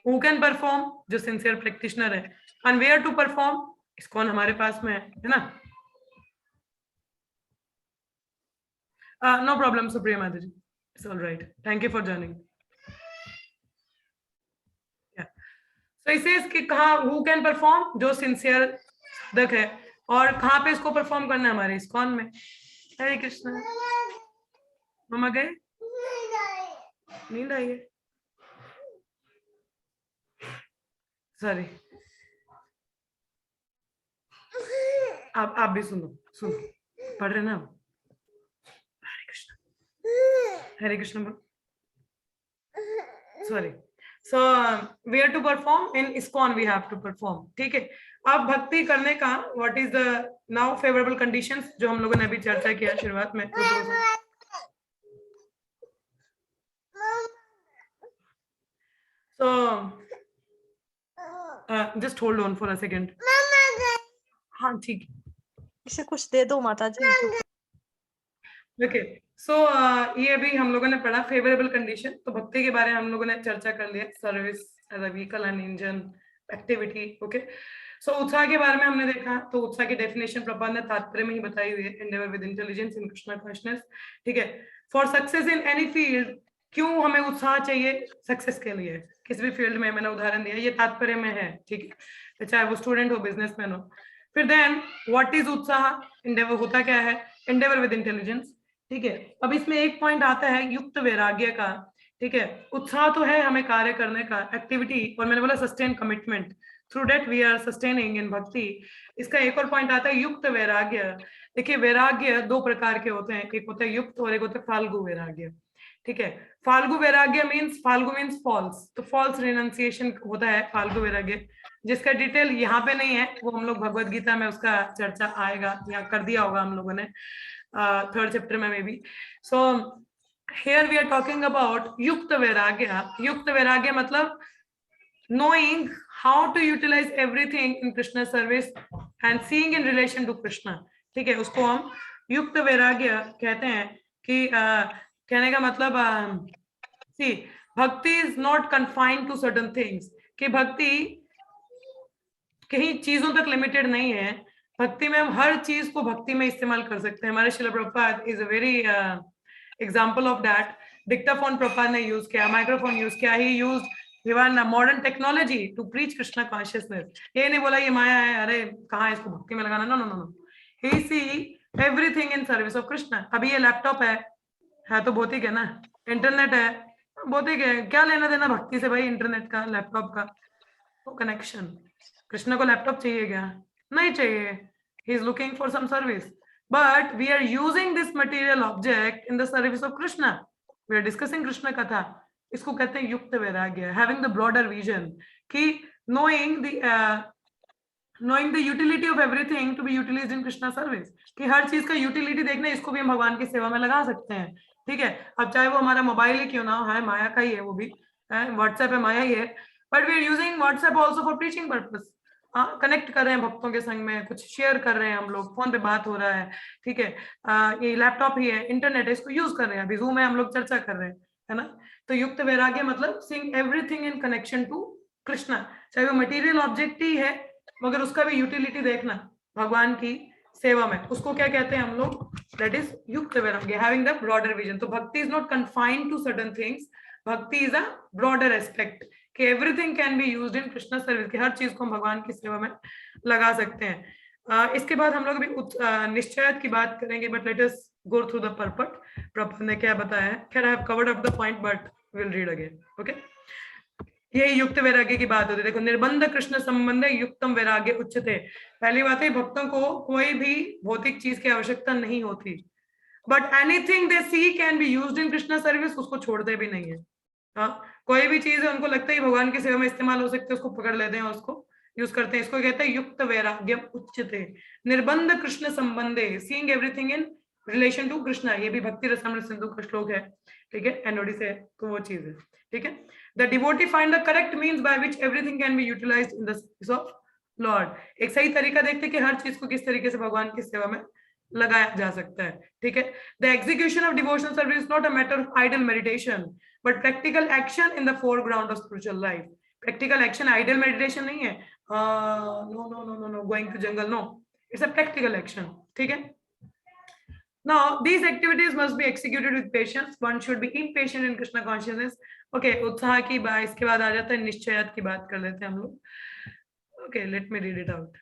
Who can perform? जो सिंसियर प्रैक्टिशनर है। And where to perform? ISKCON हमारे पास में है ना। नो प्रॉब्लम सुप्रिया माता ji, it's all right, thank you for joining. तो इसे इसके कहा हु कैन परफॉर्म? जो सिंसियर साधक है। और कहाँ पे इसको परफॉर्म करना है? हमारे इस्कॉन में। हरे कृष्ण। मम्मा गए? नींद आई है? सॉरी, आप भी सुनो, पढ़ रहे ना। Hare Krishna, Hare Krishna. Sorry. So where to perform? In ISKCON we have to perform, ठीक है। अब भक्ति करने का what is the now favourable conditions, जो हम लोगों ने अभी चर्चा किया शुरुआत में। So just hold on for a second. हाँ ठीक। इसे कुछ दे दो माता जी। ओके, सो ये अभी हम लोगों ने पढ़ा फेवरेबल कंडीशन। तो भक्ति के बारे में हम लोगों ने चर्चा कर लिया, service as a vehicle and engine, activity. Okay, so उत्साह के बारे में हमने देखा। तो उत्साह की डेफिनेशन प्रभुपाद ने तात्पर्य में ही बताई हुई है, Endeavour with intelligence in Krishna consciousness, ठीक है। For success in any field, क्यों हमें उत्साह चाहिए सक्सेस के लिए? किसी भी फील्ड में, मैंने उदाहरण दिया, ये तात्पर्य में है, ठीक है, चाहे वो स्टूडेंट हो, बिजनेसमैन हो। फिर देन व्हाट इज उत्साह? एंडेवर होता क्या है? एंडेवर विद इंटेलिजेंस, ठीक है। अब इसमें एक पॉइंट आता है युक्त वैराग्य का, ठीक है। उत्साह तो है हमें कार्य करने का, एक्टिविटी, और मैंने बोला sustain commitment, through that we are sustaining in bhakti. इसका एक और पॉइंट आता है युक्त वैराग्य। देखिए, वैराग्य दो प्रकार के होते हैं, एक होता है युक्त और एक होता है फाल्गु वैराग्य, ठीक है। फाल्गु वैराग्य मीन्स, फाल्गु मीन्स फॉल्स, तो फॉल्स रिनंसिएशन होता है फाल्गु वैराग्य, जिसका डिटेल यहाँ पे नहीं है, वो हम लोग भगवत गीता में उसका चर्चा आएगा, या कर दिया होगा हम लोगों ने थर्ड चैप्टर में, maybe. So here we are talking about yukta vairagya. युक्त वैराग्य मतलब knowing how to utilize everything in Krishna service and seeing in relation to Krishna, ठीक है, उसको हम युक्त वैराग्य कहते हैं। कि कहने का मतलब see, भक्ति is not confined to certain things, कि भक्ति कहीं चीजों तक लिमिटेड नहीं है। भक्ति में हम हर चीज को भक्ति में इस्तेमाल कर सकते हैं। हमारे Srila Prabhupada is a very example of that. Dictaphone Prabhupada ने यूज किया, माइक्रोफोन यूज किया, ही used even modern technology to preach Krishna consciousness। ये नहीं बोला ये माया है, अरे कहाँ इसको भक्ति में लगाना, no no no, he see everything in service of Krishna। अभी ये लैपटॉप है तो भौतिक है ना, इंटरनेट है भौतिक है, क्या लेना देना भक्ति से भाई, इंटरनेट का, लैपटॉप का, तो कनेक्शन। कृष्ण को लैपटॉप चाहिए क्या? नहीं चाहिए, he is looking for some service, but we are using this material object in the service of Krishna। We are discussing Krishna कथा, इसको कहते हैं युक्त वैराग्य, हैविंग द ब्रॉडर विजन, कि knowing the utility of everything to be utilized in Krishna service, कि हर चीज का यूटिलिटी देखना, इसको भी हम भगवान की सेवा में लगा सकते हैं, ठीक है। अब चाहे वो हमारा मोबाइल ही क्यों ना हो, है माया का ही है, वो भी व्हाट्सएप है, माया ही है, but we are using WhatsApp also for preaching purpose. Connect कर रहे हैं भक्तों के संग में, कुछ शेयर कर रहे हैं हम लोग, फोन पे बात हो रहा है, ठीक है। ये लैपटॉप ही है, इंटरनेट है, इसको यूज कर रहे हैं, अभी जूम है, हम लोग चर्चा कर रहे हैं, है ना। तो युक्त वैराग्य मतलब seeing everything in connection to Krishna, चाहे वो मटेरियल ऑब्जेक्ट ही है मगर उसका भी यूटिलिटी देखना भगवान की सेवा में, उसको क्या कहते हैं हम लोग? दैट इज युक्त वैराग्य, हैविंग द ब्रॉडर विजन। तो bhakti is not confined to certain things, bhakti is a broader aspect, कि everything can be used in Krishna service, की हर चीज को हम भगवान की सेवा में लगा सकते हैं। इसके बाद हम लोग अभी निश्चयत की बात करेंगे, but let us go through the purport। Prabhupada ने क्या बताया है, खैर I have covered up the point but will read again, okay. यही युक्त वैराग्य की बात होती है। देखो, निर्बंध कृष्ण संबंध युक्तम वैराग्य उच्चते। पहली बात है, भक्तों को कोई भी भौतिक चीज की आवश्यकता नहीं होती, but anything they see can be used in Krishna service, उसको छोड़ते भी नहीं है। हाँ, कोई भी चीज है उनको लगता है भगवान की सेवा में इस्तेमाल हो सकते है, उसको पकड़ लेते हैं और उसको यूज करते हैं। इसको कहते हैं युक्त वैराग्यम उच्यते निर्बंध कृष्ण संबंधे, seeing everything in relation to Krishna. ये भी भक्ति रसामृत सिंधु का श्लोक है, ठीक है, एनओडी से, तो वो चीज है, ठीक है। The devotee find the correct means by which everything can be utilized in the service of Lord. एक सही तरीका देखते हैं कि हर चीज को किस तरीके से भगवान की सेवा में लगाया जा सकता है, ठीक है। The execution of devotional service is not a matter of idle meditation but practical action in the foreground of spiritual life. Practical action, idle meditation नहीं है, no no no no no going to jungle, no, it's a practical action, ठीक है। Now these activities must be executed with patience. One should be impatient in Krishna consciousness. Okay, उत्साह की बात, इसके बाद आ जाता है निश्चयात की बात कर लेते हैं हम लोग. Okay, let me read it out.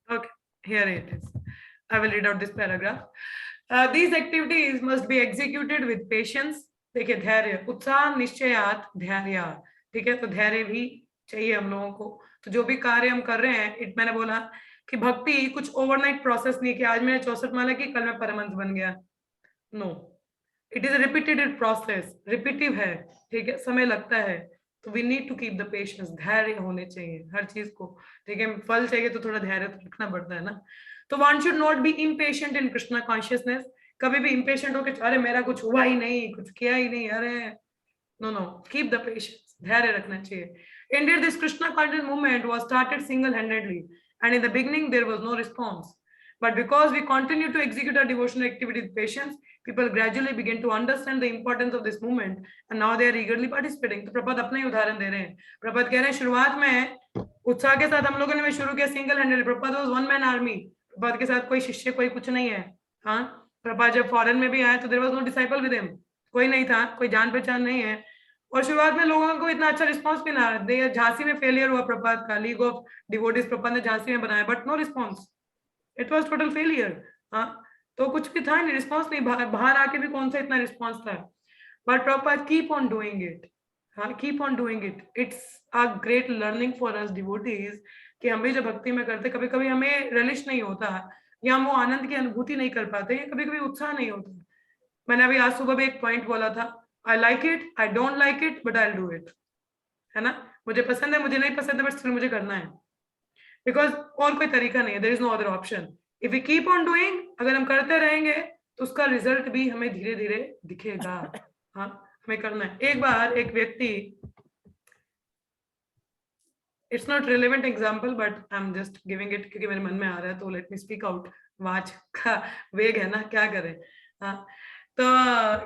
Okay, here it is. I will read out this paragraph. These activities must be executed with patience. देखिए, धैर्य, उत्साह, निश्चयात, धैर्य, ठीक है। तो धैर्य भी चाहिए हम लोगों को। तो जो भी कार्य हम कर रहे हैं, मैंने बोला कि भक्ति कुछ ओवरनाइट प्रोसेस नहीं कि आज मैंने 64 माला की, कल मैं परमहंस बन गया। No, it is repeated process, repetitive है, ठीक है, समय लगता है। तो we need to keep the patience, धैर्य होने चाहिए हर चीज को, ठीक है। फल चाहिए तो थोड़ा धैर्य तो रखना पड़ता है ना। तो one should not be impatient in Krishna consciousness. कभी भी इम्पेशेंट हो के अरे मेरा कुछ हुआ ही नहीं, कुछ किया ही नहीं, अरे no no, keep the patience, धैर्य रखना चाहिए। Indeed, this Krishna conscious movement was started single-handedly, and in the beginning there was no response. But because we continue to execute our devotional activity with patience, people gradually begin to understand the importance of this movement, and now they are eagerly participating. तो प्रपद अपना ही उदाहरण दे रहे हैं। प्रपद कह रहे हैं शुरुआत में उत्साह के साथ हम लोगों ने शुरू किया सिंगल हैंडेड। प्रपद वाज वन मैन आर्मी, प्रपद के साथ कोई शिष्य, कोई कुछ नहीं है। हाँ, प्रपद जब फॉरेन में भी आए तो there was no disciple with him, कोई नहीं था, कोई जान पहचान नहीं है। और शुरुआत में लोगों को इतना अच्छा रिस्पांस भी ना दे। झांसी में फेलियर हुआ प्रपद का, लीग ऑफ डिवोटीज प्रपद ने झांसी में बनाया, but no response, it was total failure. हाँ, तो कुछ भी था नहीं, रिस्पांस नहीं, बाहर आके भी कौन सा इतना रिस्पांस था। बट प्रपद कीप ऑन डूइंग इट, हाँ, keep on doing it. It's a great learning for us devotees कि हम भी जब भक्ति में करते, कभी कभी हमें रिलिश नहीं होता या हम वो आनंद की अनुभूति नहीं कर पाते, या कभी कभी उत्साह नहीं होता। मैंने अभी आज सुबह भी एक पॉइंट बोला था, I like it, I don't like it, but I'll do it, है ना। मुझे पसंद है, मुझे नहीं पसंद है, बट स्टिल मुझे करना है, बिकॉज और कोई तरीका नहीं है, there is no other option. If we keep on doing, अगर हम करते रहेंगे तो उसका रिजल्ट भी हमें धीरे धीरे दिखेगा। हाँ, हमें करना है। एक बार एक व्यक्ति, it's not relevant example but I am just giving it क्योंकि मेरे मन में आ रहा है, तो let me speak out. Watch का वेग है ना, क्या करें। हाँ, तो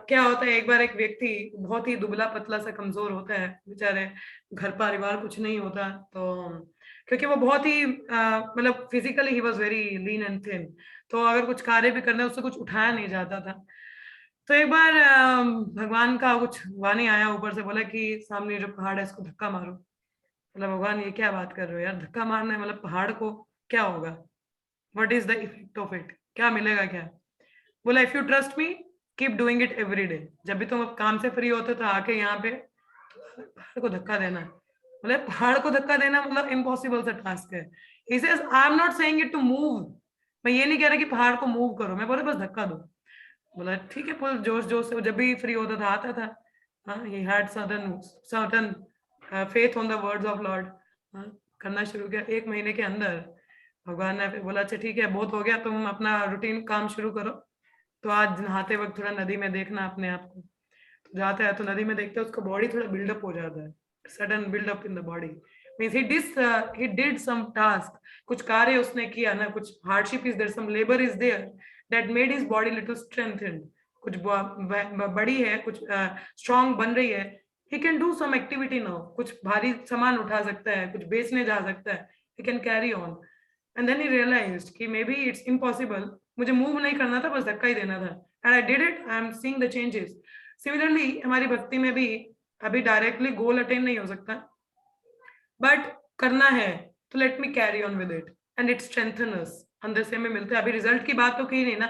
क्या होता है, एक बार एक व्यक्ति बहुत ही दुबला पतला सा कमजोर होता है, बेचारे घर परिवार कुछ नहीं होता, तो क्योंकि वो बहुत ही मतलब physically he was very lean and thin, तो अगर कुछ कार्य भी करना है उससे कुछ उठाया नहीं जाता था। तो एक बार भगवान का कुछ वाणी आया ऊपर से, बोला कि सामने जो पहाड़ है इसको धक्का मारो। मतलब भगवान ये क्या बात कर रहे हो यार, धक्का मारना है, मतलब पहाड़ को क्या होगा, what is the effect of it, क्या मिलेगा क्या। बोला if you trust me keep doing it every day. जब भी तुम काम से फ्री होते तो आके यहाँ पे पहाड़ को धक्का देना। मतलब पहाड़ को धक्का देना मतलब इम्पॉसिबल सा टास्क है। He says I am not saying it to move, मैं ये नहीं कह रहा कि पहाड़ को मूव करो, मैं बोले बस धक्का दो। बोला ठीक है, फुल जोश जोश से जब भी फ्री होता था आता था। हाँ, he had certain faith on the words of Lord. करना शुरू किया। 1 महीने के अंदर भगवान ने बोला अच्छा ठीक है, बहुत हो गया, तुम अपना रूटीन काम शुरू करो। तो आज नहाते वक्त थोड़ा नदी में देखना अपने आप को। तो जाता है तो नदी में देखते हैं उसका बॉडी थोड़ा बिल्डअप हो जाता है, sudden buildup in the body, means he did some task, कुछ कार्य उसने किया ना, कुछ hardship is there, some labour is there that made his body little strengthened. कुछ बड़ी है, कुछ स्ट्रांग बन रही है। he can do some activity now, कुछ भारी सामान उठा सकता है, कुछ बेचने जा सकता है, he can carry on। and then he realized कि maybe it's impossible, मुझे मूव नहीं करना था, बस धक्का ही देना था, and I did it, I am seeing the changes। similarly हमारी भक्ति में भी अभी डायरेक्टली गोल अटेन नहीं हो सकता, बट करना है तो let me carry on with it and it strengthen us, अंदर से हमें मिलता है। अभी रिजल्ट की बात तो की नहीं ना,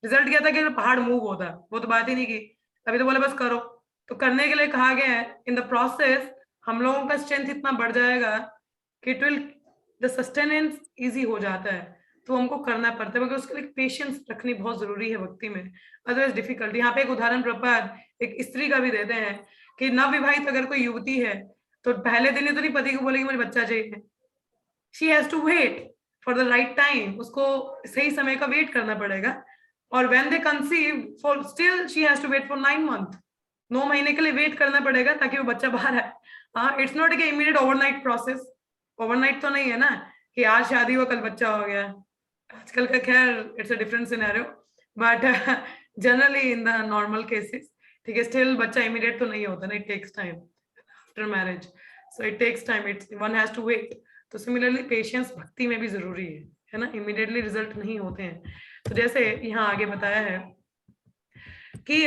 रिजल्ट क्या था कि पहाड़ मूव होता, वो तो बात ही नहीं की। अभी तो बोले बस करो। तो करने के लिए कहा गया है, इन द प्रोसेस हम लोगों का स्ट्रेंथ इतना बढ़ जाएगा कि it will the sustenance easy हो जाता है। तो हमको करना पड़ता है, क्योंकि उसके लिए पेशेंस रखनी बहुत जरूरी है भक्ति में, अदरवाइज डिफिकल्ट। यहाँ पे एक उदाहरण प्रपात एक स्त्री का भी देते हैं कि नवविवाहित अगर कोई युवती है तो पहले दिन ही तो नहीं पति को बोलेगी मुझे बच्चा चाहिए, she has to wait for the right time, उसको सही समय का वेट करना पड़ेगा। और when they conceive for still she has to wait for 9 month, 9 महीने के लिए वेट करना पड़ेगा ताकि वो बच्चा बाहर आए। हाँ, it's not a immediate overnight process, overnight तो नहीं है ना कि आज शादी हुआ कल बच्चा हो गया, आजकल का खैर it's a different scenario, but generally in the normal cases, ठीक है, स्टिल बच्चा इमीडिएट तो नहीं होता ना, it takes time after marriage, so it takes time, it's one has to wait. तो सिमिलरली पेशेंस भक्ति में भी जरूरी है ना, इमीडिएटली रिजल्ट नहीं होते हैं। तो जैसे यहाँ आगे बताया है कि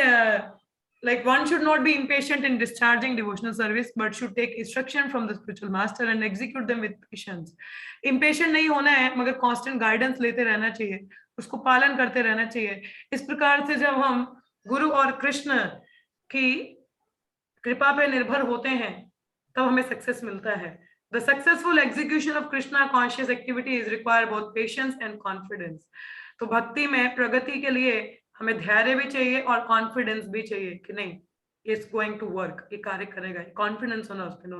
like one should not be impatient in discharging devotional service but should take instruction from the spiritual master and execute them with patience. impatient नहीं होना है मगर constant guidance लेते रहना चाहिए, उसको पालन करते रहना चाहिए। इस प्रकार से जब हम गुरु और कृष्ण की कृपा पे निर्भर होते हैं तब हमें सक्सेस मिलता है। The successful execution of Krishna conscious activities require both patience and confidence. तो भक्ति में प्रगति के लिए हमें धैर्य भी चाहिए और कॉन्फिडेंस भी चाहिए कि नहीं इट्स गोइंग टू वर्क, ये कार्य करेगा, कॉन्फिडेंस होना उस पर, नो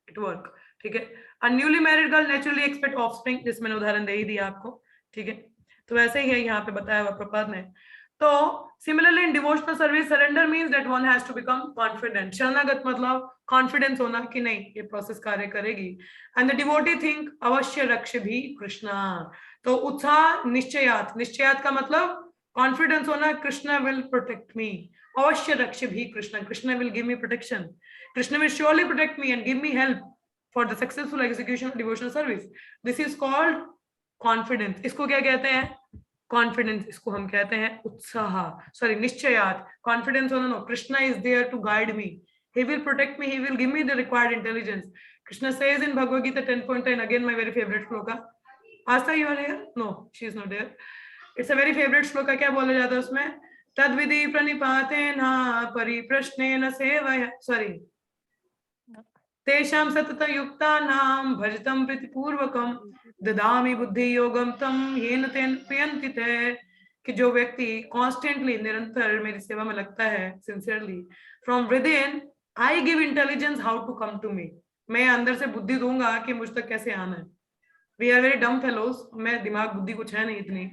इट वर्क, ठीक है। A newly married girl naturally expect offspring, जिसमें मैंने उदाहरण दे ही दिया आपको, ठीक है। तो वैसे ही है यहाँ पे बताया हुआ प्रपात ने। तो similarly in devotional service surrender means that one has to become confident, शरणागत मतलब कॉन्फिडेंस होना कि नहीं ये प्रोसेस कार्य करेगी। एंड द डिवोटी थिंक अवश्य रक्ष भी कृष्णा, तो उत्साह निश्चयात, निश्चयात का मतलब कॉन्फिडेंस होना, कृष्णा विल प्रोटेक्ट मी, अवश्य रक्ष भी Krishna, Krishna will give me protection, Krishna will surely protect me and give me help for the successful execution of devotional service. This is called confidence. इसको क्या कहते हैं? कॉन्फिडेंस। इसको हम कहते हैं उत्साह, सॉरी निश्चयात। कॉन्फिडेंस होना, no, Krishna is there to guide me, he will protect me, he will give me the required intelligence. Krishna says in Bhagavad Gita 10.10, again my very favorite shloka. Asta, you are here? No, she is not there. It's a very favorite shloka. क्या बोला जाता है उसमें? तद विधि प्रणिपातेन परिप्रश्नेन सेवया, sorry, तेषां सतत युक्तानां भजतं प्रीतिपूर्वकं ददामि बुद्धि योगम तम येन तेन प्रयन्ति ते, कि जो व्यक्ति कॉन्स्टेंटली निरंतर मेरी सेवा में लगता है sincerely, from within I give intelligence how to come to me, मैं अंदर से बुद्धि दूंगा कि मुझ तक कैसे आना है। We are very dumb fellows, मैं दिमाग बुद्धि कुछ है नहीं इतनी,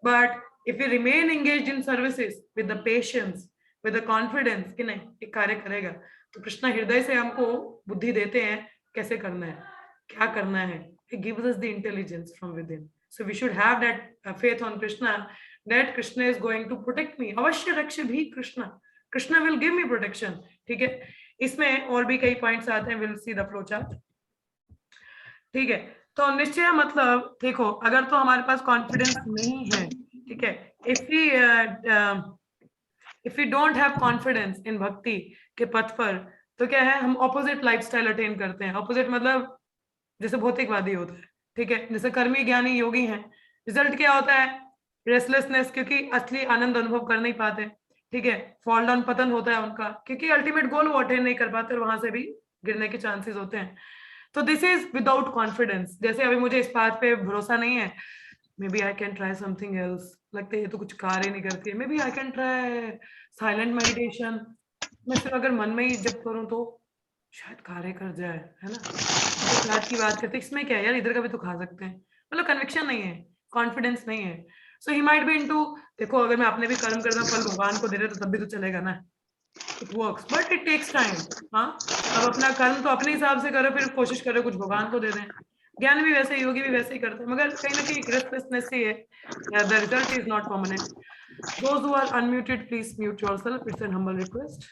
but if you remain engaged in services with the patience, with the confidence कि नहीं एक कार्य करेगा, तो कृष्णा हृदय से हमको बुद्धि देते हैं कैसे करना है, क्या करना है। He gives us the intelligence from within. So we should have that faith on Krishna, that Krishna is going to protect me. अवश्य रक्ष भी Krishna, Krishna will give me protection. ठीक है, इसमें और भी कई पॉइंट्स आते हैं, we'll see the flow chart. ठीक है, तो निश्चय मतलब देखो, अगर तो हमारे पास कॉन्फिडेंस नहीं है, ठीक है, if we don't have confidence in भक्ति के पथ पर, तो क्या है, हम ऑपोजिट लाइफस्टाइल अटेन करते हैं। ऑपोजिट मतलब जैसे भौतिकवादी होता है, ठीक है, जैसे कर्मी ज्ञानी योगी हैं, रिजल्ट क्या होता है? रेस्टलेसनेस, क्योंकि असली आनंद अनुभव कर नहीं पाते, ठीक है, फॉल डाउन, पतन होता है उनका, क्योंकि अल्टीमेट गोल वो अटेन नहीं कर पाते और वहां से भी गिरने के चांसेस होते हैं। तो दिस इज विदाउट कॉन्फिडेंस। जैसे अभी मुझे इस बात पे भरोसा नहीं है, maybe I can try something else, लगता है ये तो कुछ कार्य नहीं करती है, maybe I can try silent meditation, मैं सिर्फ अगर मन में ही जब करूं तो शायद कार्य कर जाए, है ना। तो की बात करते इसमें क्या है यार, इधर का भी तो खा सकते हैं, मतलब कन्विक्शन नहीं है, कॉन्फिडेंस नहीं है। सो ही माइट बी इनटू, देखो अगर मैं अपने भी कर्म करना फल भगवान को दे रहे तो तब भी तो चलेगा ना, it works, but it takes time. हाँ, अब अपना कर्म तो अपने हिसाब से करो, फिर कोशिश करो कुछ भगवान को दे दें। ज्ञान भी वैसे, योगी भी वैसे ही करते हैं, मगर कहीं ना कहीं रेस्टलेसनेस ही है, the result is not permanent. Those who are unmuted, please mute yourself. It's an humble request.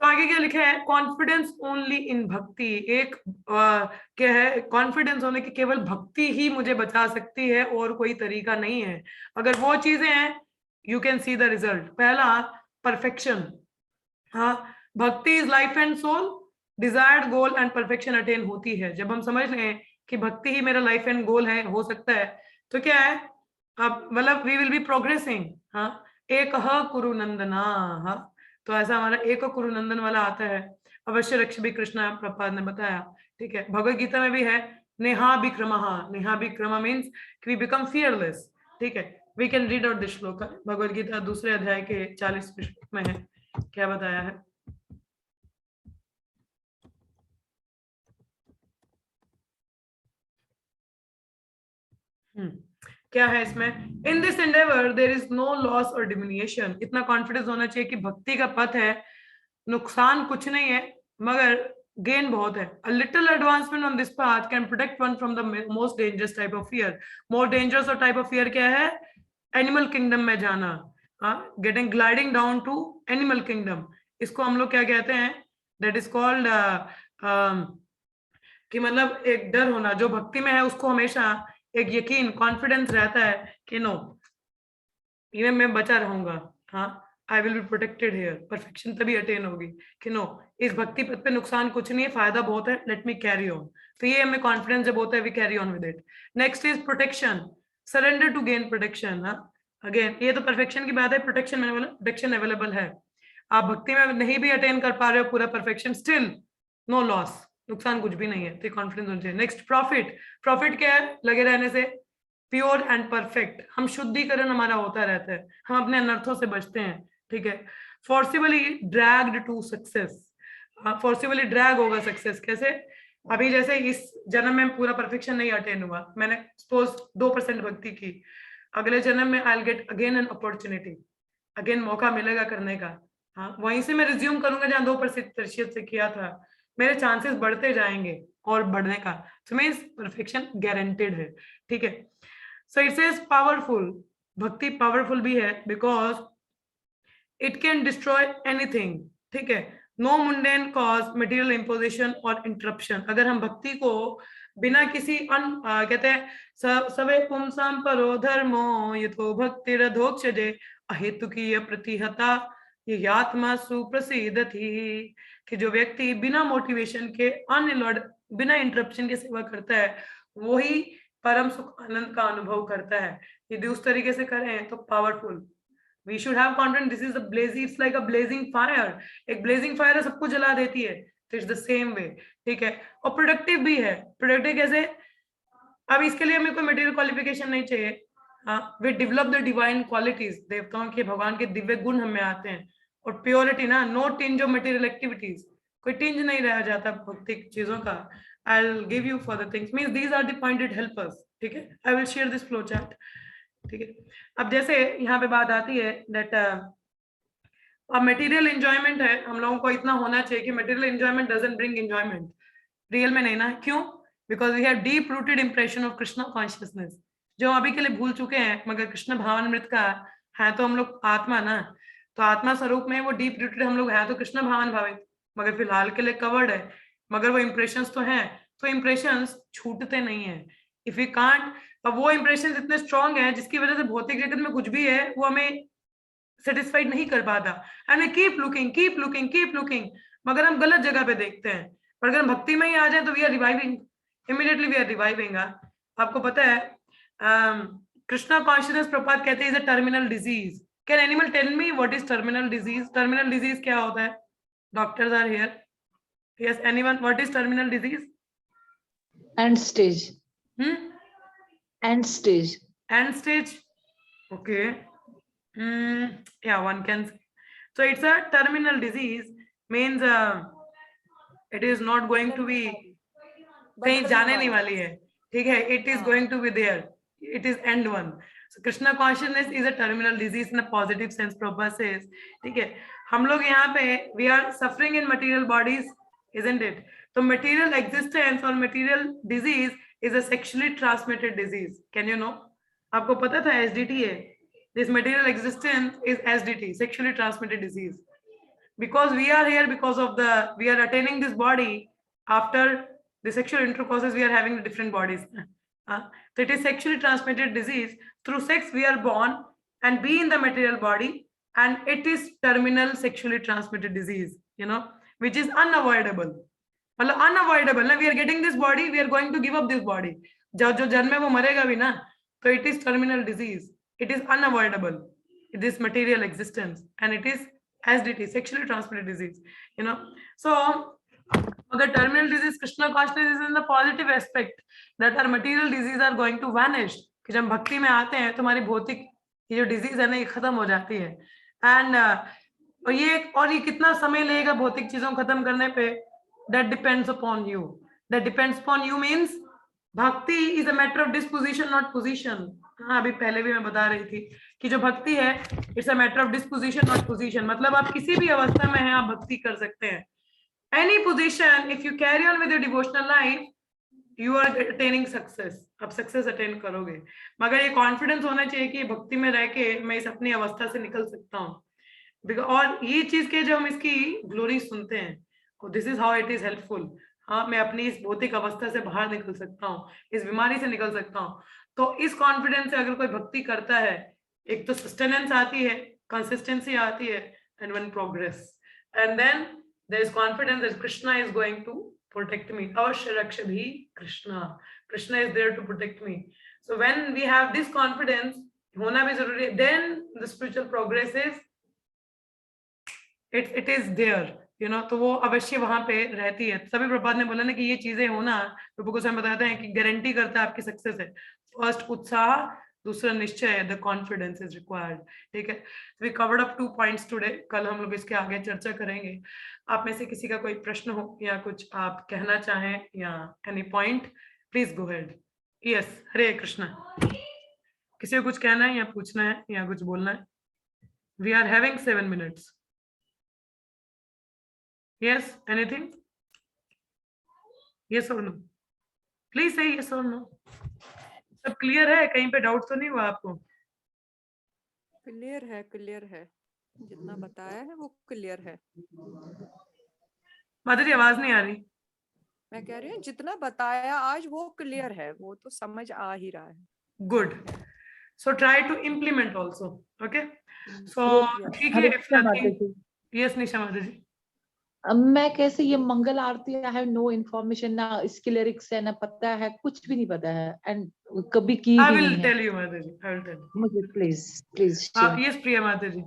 तो आगे क्या लिखा है? कॉन्फिडेंस ओनली इन भक्ति। एक क्या है? कॉन्फिडेंस होने की केवल भक्ति ही मुझे बचा सकती है और कोई तरीका नहीं है। अगर वो चीजें हैं, you can see the result. पहला, परफेक्शन। हाँ, bhakti is life and soul, desired goal and perfection attain होती है जब हम समझ लें कि भक्ति ही मेरा लाइफ एंड गोल है, हो सकता है। तो क्या है, अब मतलब वी विल बी प्रोग्रेसिंग। हाँ, एक कुरु नंदना, हाँ, तो ऐसा हमारा एक कुरु नंदन वाला आता है। अवश्य रक्ष भी कृष्णा प्रपाद ने बताया, ठीक है। भगवत गीता में भी है नेहा विक्रम मीन्स वी बिकम फियरलेस, ठीक है। We can read out this shloka, Bhagavad Gita दूसरे अध्याय के 40वें श्लोक में है, क्या बताया है। क्या है इसमें, in this endeavour there is no loss और डिमिनिएशन। इतना कॉन्फिडेंस होना चाहिए कि भक्ति का पथ है, नुकसान कुछ नहीं है मगर गेन बहुत है। A little advancement on this path can protect one from the most dangerous type of fear. More dangerous और टाइप ऑफ फियर क्या है, एनिमल किंगडम में जाना, getting gliding down to animal kingdom. इसको हम लोग क्या कहते हैं, दैट इज कॉल्ड कि मतलब एक डर होना। जो भक्ति में है उसको हमेशा एक यकीन, कॉन्फिडेंस रहता है कि नो ये मैं बचा रहूंगा, हाँ I will be protected here. Perfection तभी अटेन होगी कि नो इस भक्ति पथ पे नुकसान कुछ नहीं है, फायदा बहुत है, लेट मी कैरी ऑन। तो ये हमें कॉन्फिडेंस जब होता है we carry on with it. Next is protection, surrender to gain protection. Again ये तो परफेक्शन की बात है, प्रोटेक्शन अवेलेबल है। आप भक्ति में नहीं भी अटेन कर पा रहे हो पूरा परफेक्शन, स्टिल नो लॉस, नुकसान कुछ भी नहीं है, तो कॉन्फिडेंस होना चाहिए। नेक्स्ट प्रॉफिट, प्रॉफिट क्या है, लगे रहने से, प्योर एंड परफेक्ट, हम शुद्धिकरण हमारा होता रहता है, हम अपने अनर्थों से बचते हैं, ठीक है। Forcibly dragged to success, forcibly drag होगा सक्सेस कैसे, अभी जैसे इस जन्म में पूरा परफेक्शन नहीं अटेन हुआ, मैंने सपोज 2% भक्ति की, अगले जन्म में I will get again an opportunity, again मौका मिलेगा करने का, हाँ वहीं से मैं रिज्यूम करूंगा जहां 2% से किया था, मेरे चांसेस बढ़ते जाएंगे और बढ़ने का, तो मींस परफेक्शन गारंटेड है, ठीक है। सो इट सेज पावरफुल, भक्ति पावरफुल भी है because it can destroy anything, ठीक है। No mundane cause material imposition और इंटरप्शन। अगर हम भक्ति को बिना किसी कहते हैं सवे पुंसाम परो धर्मो यथो भक्तिरधोक्षजे अहेतुकीय प्रतिहता ये आत्मा सुप्रसिद्ध थी, कि जो व्यक्ति बिना मोटिवेशन के बिना इंटरप्शन के सेवा करता है वही परम सुख आनंद का अनुभव करता है। यदि उस तरीके से करें तो powerful, we should have confidence, this is a blazing, it's like a blazing fire, एक blazing fire है सबको जला देती है, तो it's the same way, ठीक है। और प्रोडक्टिव भी है, प्रोडक्टिव कैसे, अब इसके लिए हमें कोई मटेरियल क्वालिफिकेशन नहीं चाहिए, we develop the divine qualities, देवताओं के भगवान के दिव्य गुण हमें आते हैं, और प्योरिटी ना, no tinge of material activities, कोई टिंज नहीं रह जाता भौतिक चीजों का। I will give you for the things, means these are the pointed help us, ठीक है। I will share this flow chart, ठीक है। अब जैसे यहाँ पे बात आती है दैट अब मटेरियल एंजॉयमेंट है, हम लोगों को इतना होना चाहिए कि material enjoyment doesn't bring enjoyment, real में नहीं ना, क्यों, because we have deep rooted impression of Krishna consciousness, जो अभी के लिए भूल चुके हैं, मगर कृष्ण भावामृत का है तो हम लोग आत्मा ना, तो आत्मा स्वरूप में वो डीप रूटेड हम लोग है तो कृष्ण भावन भावित, मगर फिलहाल के लिए कवर्ड है, मगर वो इंप्रेशंस तो हैं, तो इंप्रेशंस छूटते नहीं है। इफ यू कांट, अब वो इंप्रेशंस इतने स्ट्रांग है जिसकी वजह से भौतिक जगत में कुछ भी है वो हमें सेटिस्फाइड नहीं कर पाता, एंड कीप लुकिंग, मगर हम गलत जगह पे देखते हैं। पर अगर हम भक्ति में ही आ जाए तो we are reviving, immediately we are reviving. आपको पता है कृष्णा कॉन्शियसनेस प्रपात कहते हैं is a terminal disease. Can animal tell me what is terminal disease? Terminal disease क्या होता है? Doctors are here, yes anyone, what is terminal disease? End stage. End stage. End stage, okay. Yeah, one can say. So it's a terminal disease, means it is not going to be कहीं जाने नहीं वाली है, ठीक है, it is going to be there, it is end one. So Krishna consciousness is a terminal disease in a positive sense, Prabhupada says, ठीक है। हम लोग यहाँ पे we are suffering in material bodies, isn't it? तो material existence और material disease is a sexually transmitted disease. Can you know? आपको पता था SDT है? This material existence is SDT, sexually transmitted disease. Because we are here because of we are attaining this body after the sexual intercourses, we are having the different bodies. So it is sexually transmitted disease. Through sex we are born and be in the material body, and it is terminal sexually transmitted disease, you know, which is unavoidable. मतलब unavoidable ना, we are getting this body, we are going to give up this body. जो जन्म में वो मरेगा भी ना, तो it is terminal disease. It is unavoidable, this material existence, and it is SDT, sexually transmitted disease, you know. So the terminal disease, Krishna consciousness is in the positive aspect that our material disease are going to vanish. कि जब भक्ति में आते हैं तो हमारी भौतिक ये जो डिजीज है ना ये खत्म हो जाती है. एंड ये कितना समय लगेगा भौतिक चीजों को खत्म करने पे, that depends upon you. That depends upon you means भक्ति is a matter of disposition, not position. हाँ, अभी पहले भी मैं बता रही थी कि जो भक्ति है it's a matter of disposition not position. मतलब आप किसी भी अवस्था में हैं आप भक्ति कर सकते हैं. Any position, if you carry on with your devotional life, you are attaining success. आप सक्सेस अटेन करोगे, मगर ये कॉन्फिडेंस होना चाहिए कि भक्ति में रह के मैं इस अपनी अवस्था से निकल सकता हूँ. और ये चीज के जो हम इसकी ग्लोरी सुनते हैं, this is how it is helpful. हाँ, मैं अपनी इस भौतिक अवस्था से बाहर निकल सकता हूँ, इस बीमारी से निकल सकता हूँ. तो इस कॉन्फिडेंस से अगर कोई भक्ति करता है, एक तो सस्टेनेंस आती है, कंसिस्टेंसी आती है, and one progress, and then there is confidence that Krishna is going to protect me. अवश्य रक्षभी Krishna, Krishna is there to protect me. So when we have this confidence, होना भी जरूरी है, then the spiritual progress is it is there, you know. तो वो अवश्य वहां पे रहती है. सभी प्रभात ने बोला ना कि ये चीजें होना, प्रभु गोस्वामी बताते हैं कि गारंटी करता है आपकी सक्सेस है. फर्स्ट उत्साह, दूसरा निश्चय, द कॉन्फिडेंस इज रिक्वायर्ड. ठीक है, we covered up 2 points today. कल हम लोग इसके आगे चर्चा करेंगे. आप में से किसी का कोई प्रश्न हो या कुछ आप कहना चाहें या any point, please go ahead. Yes, Hare Krishna. किसी को कुछ कहना है या पूछना है या कुछ बोलना है? We are having 7 minutes. Yes, anything? Yes or no? Please say yes or no. सब क्लियर है? कहीं पे डाउट तो नहीं हुआ आपको? क्लियर है, जितना बताया है वो क्लियर है. माता जी आवाज नहीं आ रही. मैं कह रही हूँ जितना बताया आज वो क्लियर है, वो तो समझ आ ही रहा है. Good. So try to implement also. Okay. So ठीक है. हरे if कृष्णा माता nothing- जी. Yes, निशा माता जी. अब मैं कैसे ये मंगल आरती, आई हैव नो इन्फॉर्मेशन, ना इसके लिरिक्स है ना पता है, कुछ भी नहीं पता है, एंड कभी की I भी will नहीं है. tell you माता जी. I will tell you. मुझे प्लीज आप yes प्रिया माता जी.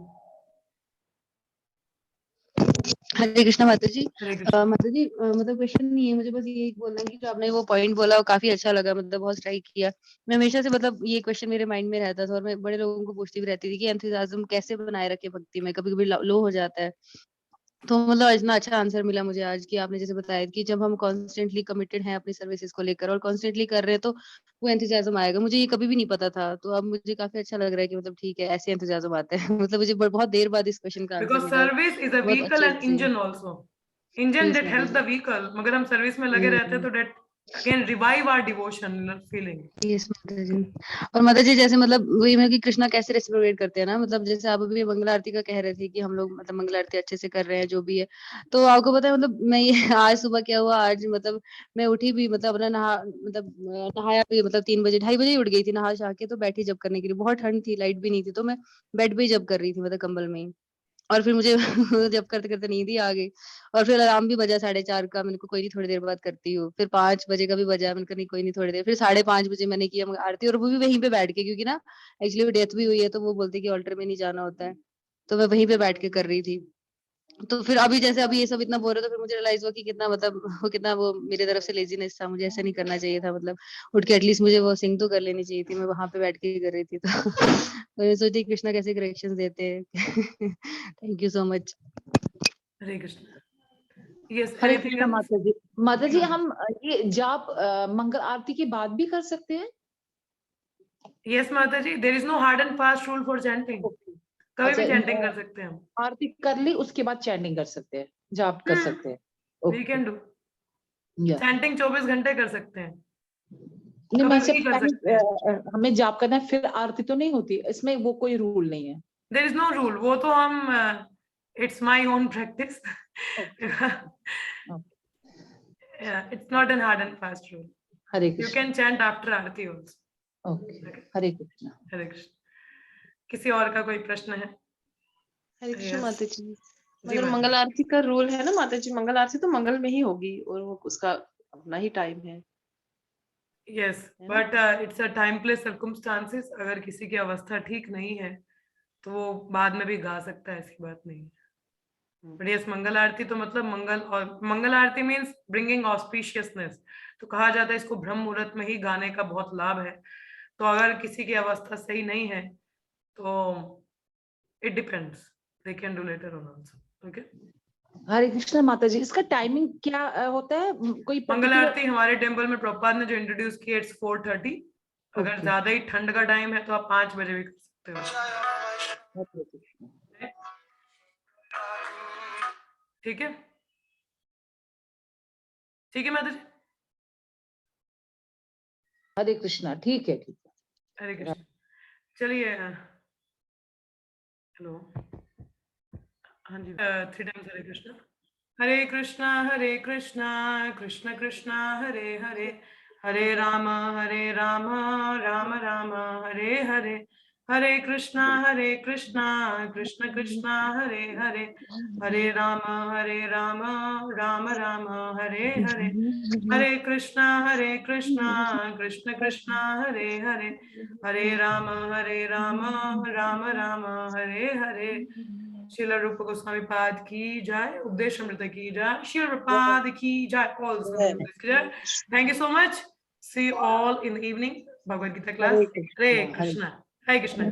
हरे कृष्णा माता जी. हरे कृष्णा. माता जी मतलब क्वेश्चन नहीं है, मुझे बस ये बोलना है कि जो आपने वो पॉइंट बोला वो काफी अच्छा लगा, मतलब बहुत स्ट्राइक किया. मैं हमेशा से मतलब ये क्वेश्चन मेरे माइंड में रहता था और मैं बड़े लोगों को पूछती भी रहती थी कि एंथुसियाज्म कैसे बनाए रखे भक्ति में, कभी कभी लो हो जाता है. तो मतलब इतना अच्छा आंसर मिला मुझे आज कि आपने जैसे बताया कि जब हम कॉन्स्टेंटली कमिटेड हैं अपनी सर्विसेज को लेकर और कॉन्स्टेंटली कर रहे हैं तो वो एंथुसियाज्म आएगा. मुझे ये कभी भी नहीं पता था, तो अब मुझे काफी अच्छा लग रहा है कि मतलब ठीक है ऐसे एंथुसियाज्म आते हैं. मतलब मुझे बहुत देर बाद इस क्वेश्चन का आंसर Because मिला. service is a बहुत vehicle अच्छे and से. engine also. Engine Yes, that माता helps जी. the vehicle. मगर हम सर्विस में लगे रहते हैं तो that again revive our devotion feeling. Yes माता जी. और माता जी जैसे मतलब वही में कि कृष्णा कैसे रेसिप्रोकेट करते हैं ना, मतलब जैसे आप अभी मंगल आरती का कह रहे थे कि हम लोग मतलब मंगल आरती अच्छे से कर रहे हैं जो भी है. तो आपको पता है मतलब मैं ये आज सुबह क्या हुआ, आज मतलब मैं उठी भी मतलब अपना नहाया भी मतलब 3 बजे 2:30 बजे ही उठ गई थी नहा शहा के. तो बैठी जब करने के लिए, बहुत ठंड थी, लाइट भी नहीं थी, तो मैं बेड पे ही जब कर रही थी मतलब कंबल में ही. और फिर मुझे जब करते करते नींद ही आ गई. और फिर अलार्म भी बजा 4:30 का. मैंने को कोई नहीं थोड़ी देर बाद करती हूँ. फिर 5 बजे का भी बजा. मैंने कहा नहीं कोई नहीं थोड़ी देर. फिर 5:30 बजे मैंने किया आरती, और वो भी वहीं पे बैठ के, क्योंकि ना एक्चुअली वो डेथ भी हुई है तो वो बोलते कि ऑल्टर में नहीं जाना होता है. तो मैं वहीं पे बैठ के कर रही थी. तो फिर अभी जैसे अभी ये सब इतना बोल रहे तो फिर मुझे रियलाइज हुआ कि कितना मतलब वो मेरी तरफ से लेजीनेस था. मुझे ऐसा नहीं करना चाहिए था. मतलब उठ के एटलीस्ट मुझे वो सिंग तो कर लेनी चाहिए थी. मैं वहां पे बैठ के कर रही थी. तो मैंने सोची कृष्णा कैसे करेक्शंस देते हैं. Thank you so much. Hare Krishna. Yes, Hare anything Krishna else? माता जी. माता जी हाँ. हम ये जाप मंगल आरती के बाद भी कर सकते हैं? Yes माता जी, there is no hard and fast rule for chanting. कभी भी chanting कर सकते हैं हम. आरती कर ली उसके बाद चैंटिंग कर सकते हैं, जाप कर सकते हैं. We can do. या Chanting 24 घंटे कर सकते हैं. नहीं, मैं कभी भी कर सकते हैं. हमें जाप करना है फिर आरती तो नहीं होती, इसमें वो कोई रूल नहीं है. There is no rule. वो तो हम it's my own practice. Yeah, it's not an hard and fast rule. Hare You Krishna. can chant after aarti also. Okay, Hare Krishna. Hare Krishna. किसी और का कोई प्रश्न है? हरे कृष्ण Yes. माता जी. जी मगर माता मंगल जी. आरती का रूल है ना माता जी, मंगल आरती तो मंगल में ही होगी और वो उसका अपना ही टाइम है. Yes, but it's a time place circumstances. अगर किसी की अवस्था ठीक नहीं है तो वो बाद में भी गा सकता है, ऐसी बात नहीं है. बट यस मंगल आरती तो मतलब मंगल, और मंगल आरती मीन्स ब्रिंगिंग ऑस्पिशियसनेस। तो कहा जाता है इसको ब्रह्म मुहूर्त में ही गाने का बहुत लाभ है। तो अगर किसी की अवस्था सही नहीं है तो it depends, they can do later on also. Okay, Hare Krishna माता जी, इसका टाइमिंग क्या होता है? कोई मंगल particular- आरती हमारे टेम्पल में प्रभुपाद ने जो इंट्रोड्यूस किया, इट्स 4:30। अगर Okay. ज्यादा ही ठंड का टाइम है तो आप 5 बजे भी कर सकते हो। हरे कृष्ण। ठीक है, ठीक है माता जी। हरे कृष्णा, ठीक है, ठीक है। हरे कृष्ण। चलिए, हेलो, हाँ जी, 3 टाइम्स हरे कृष्णा। हरे कृष्णा कृष्ण कृष्णा हरे हरे, हरे राम राम राम हरे हरे, हरे कृष्णा कृष्ण कृष्णा हरे हरे, हरे राम राम राम हरे हरे, हरे कृष्णा कृष्ण कृष्णा हरे हरे, हरे राम राम राम हरे हरे। श्रील रूप गोस्वामी पाद की जय, उपदेश अमृत की जय, श्रील प्रपाद की जय, ऑल की जय। Thank you so much, see you all in the evening Bhagavad Gita class. Hare Krishna, Hare Krishna.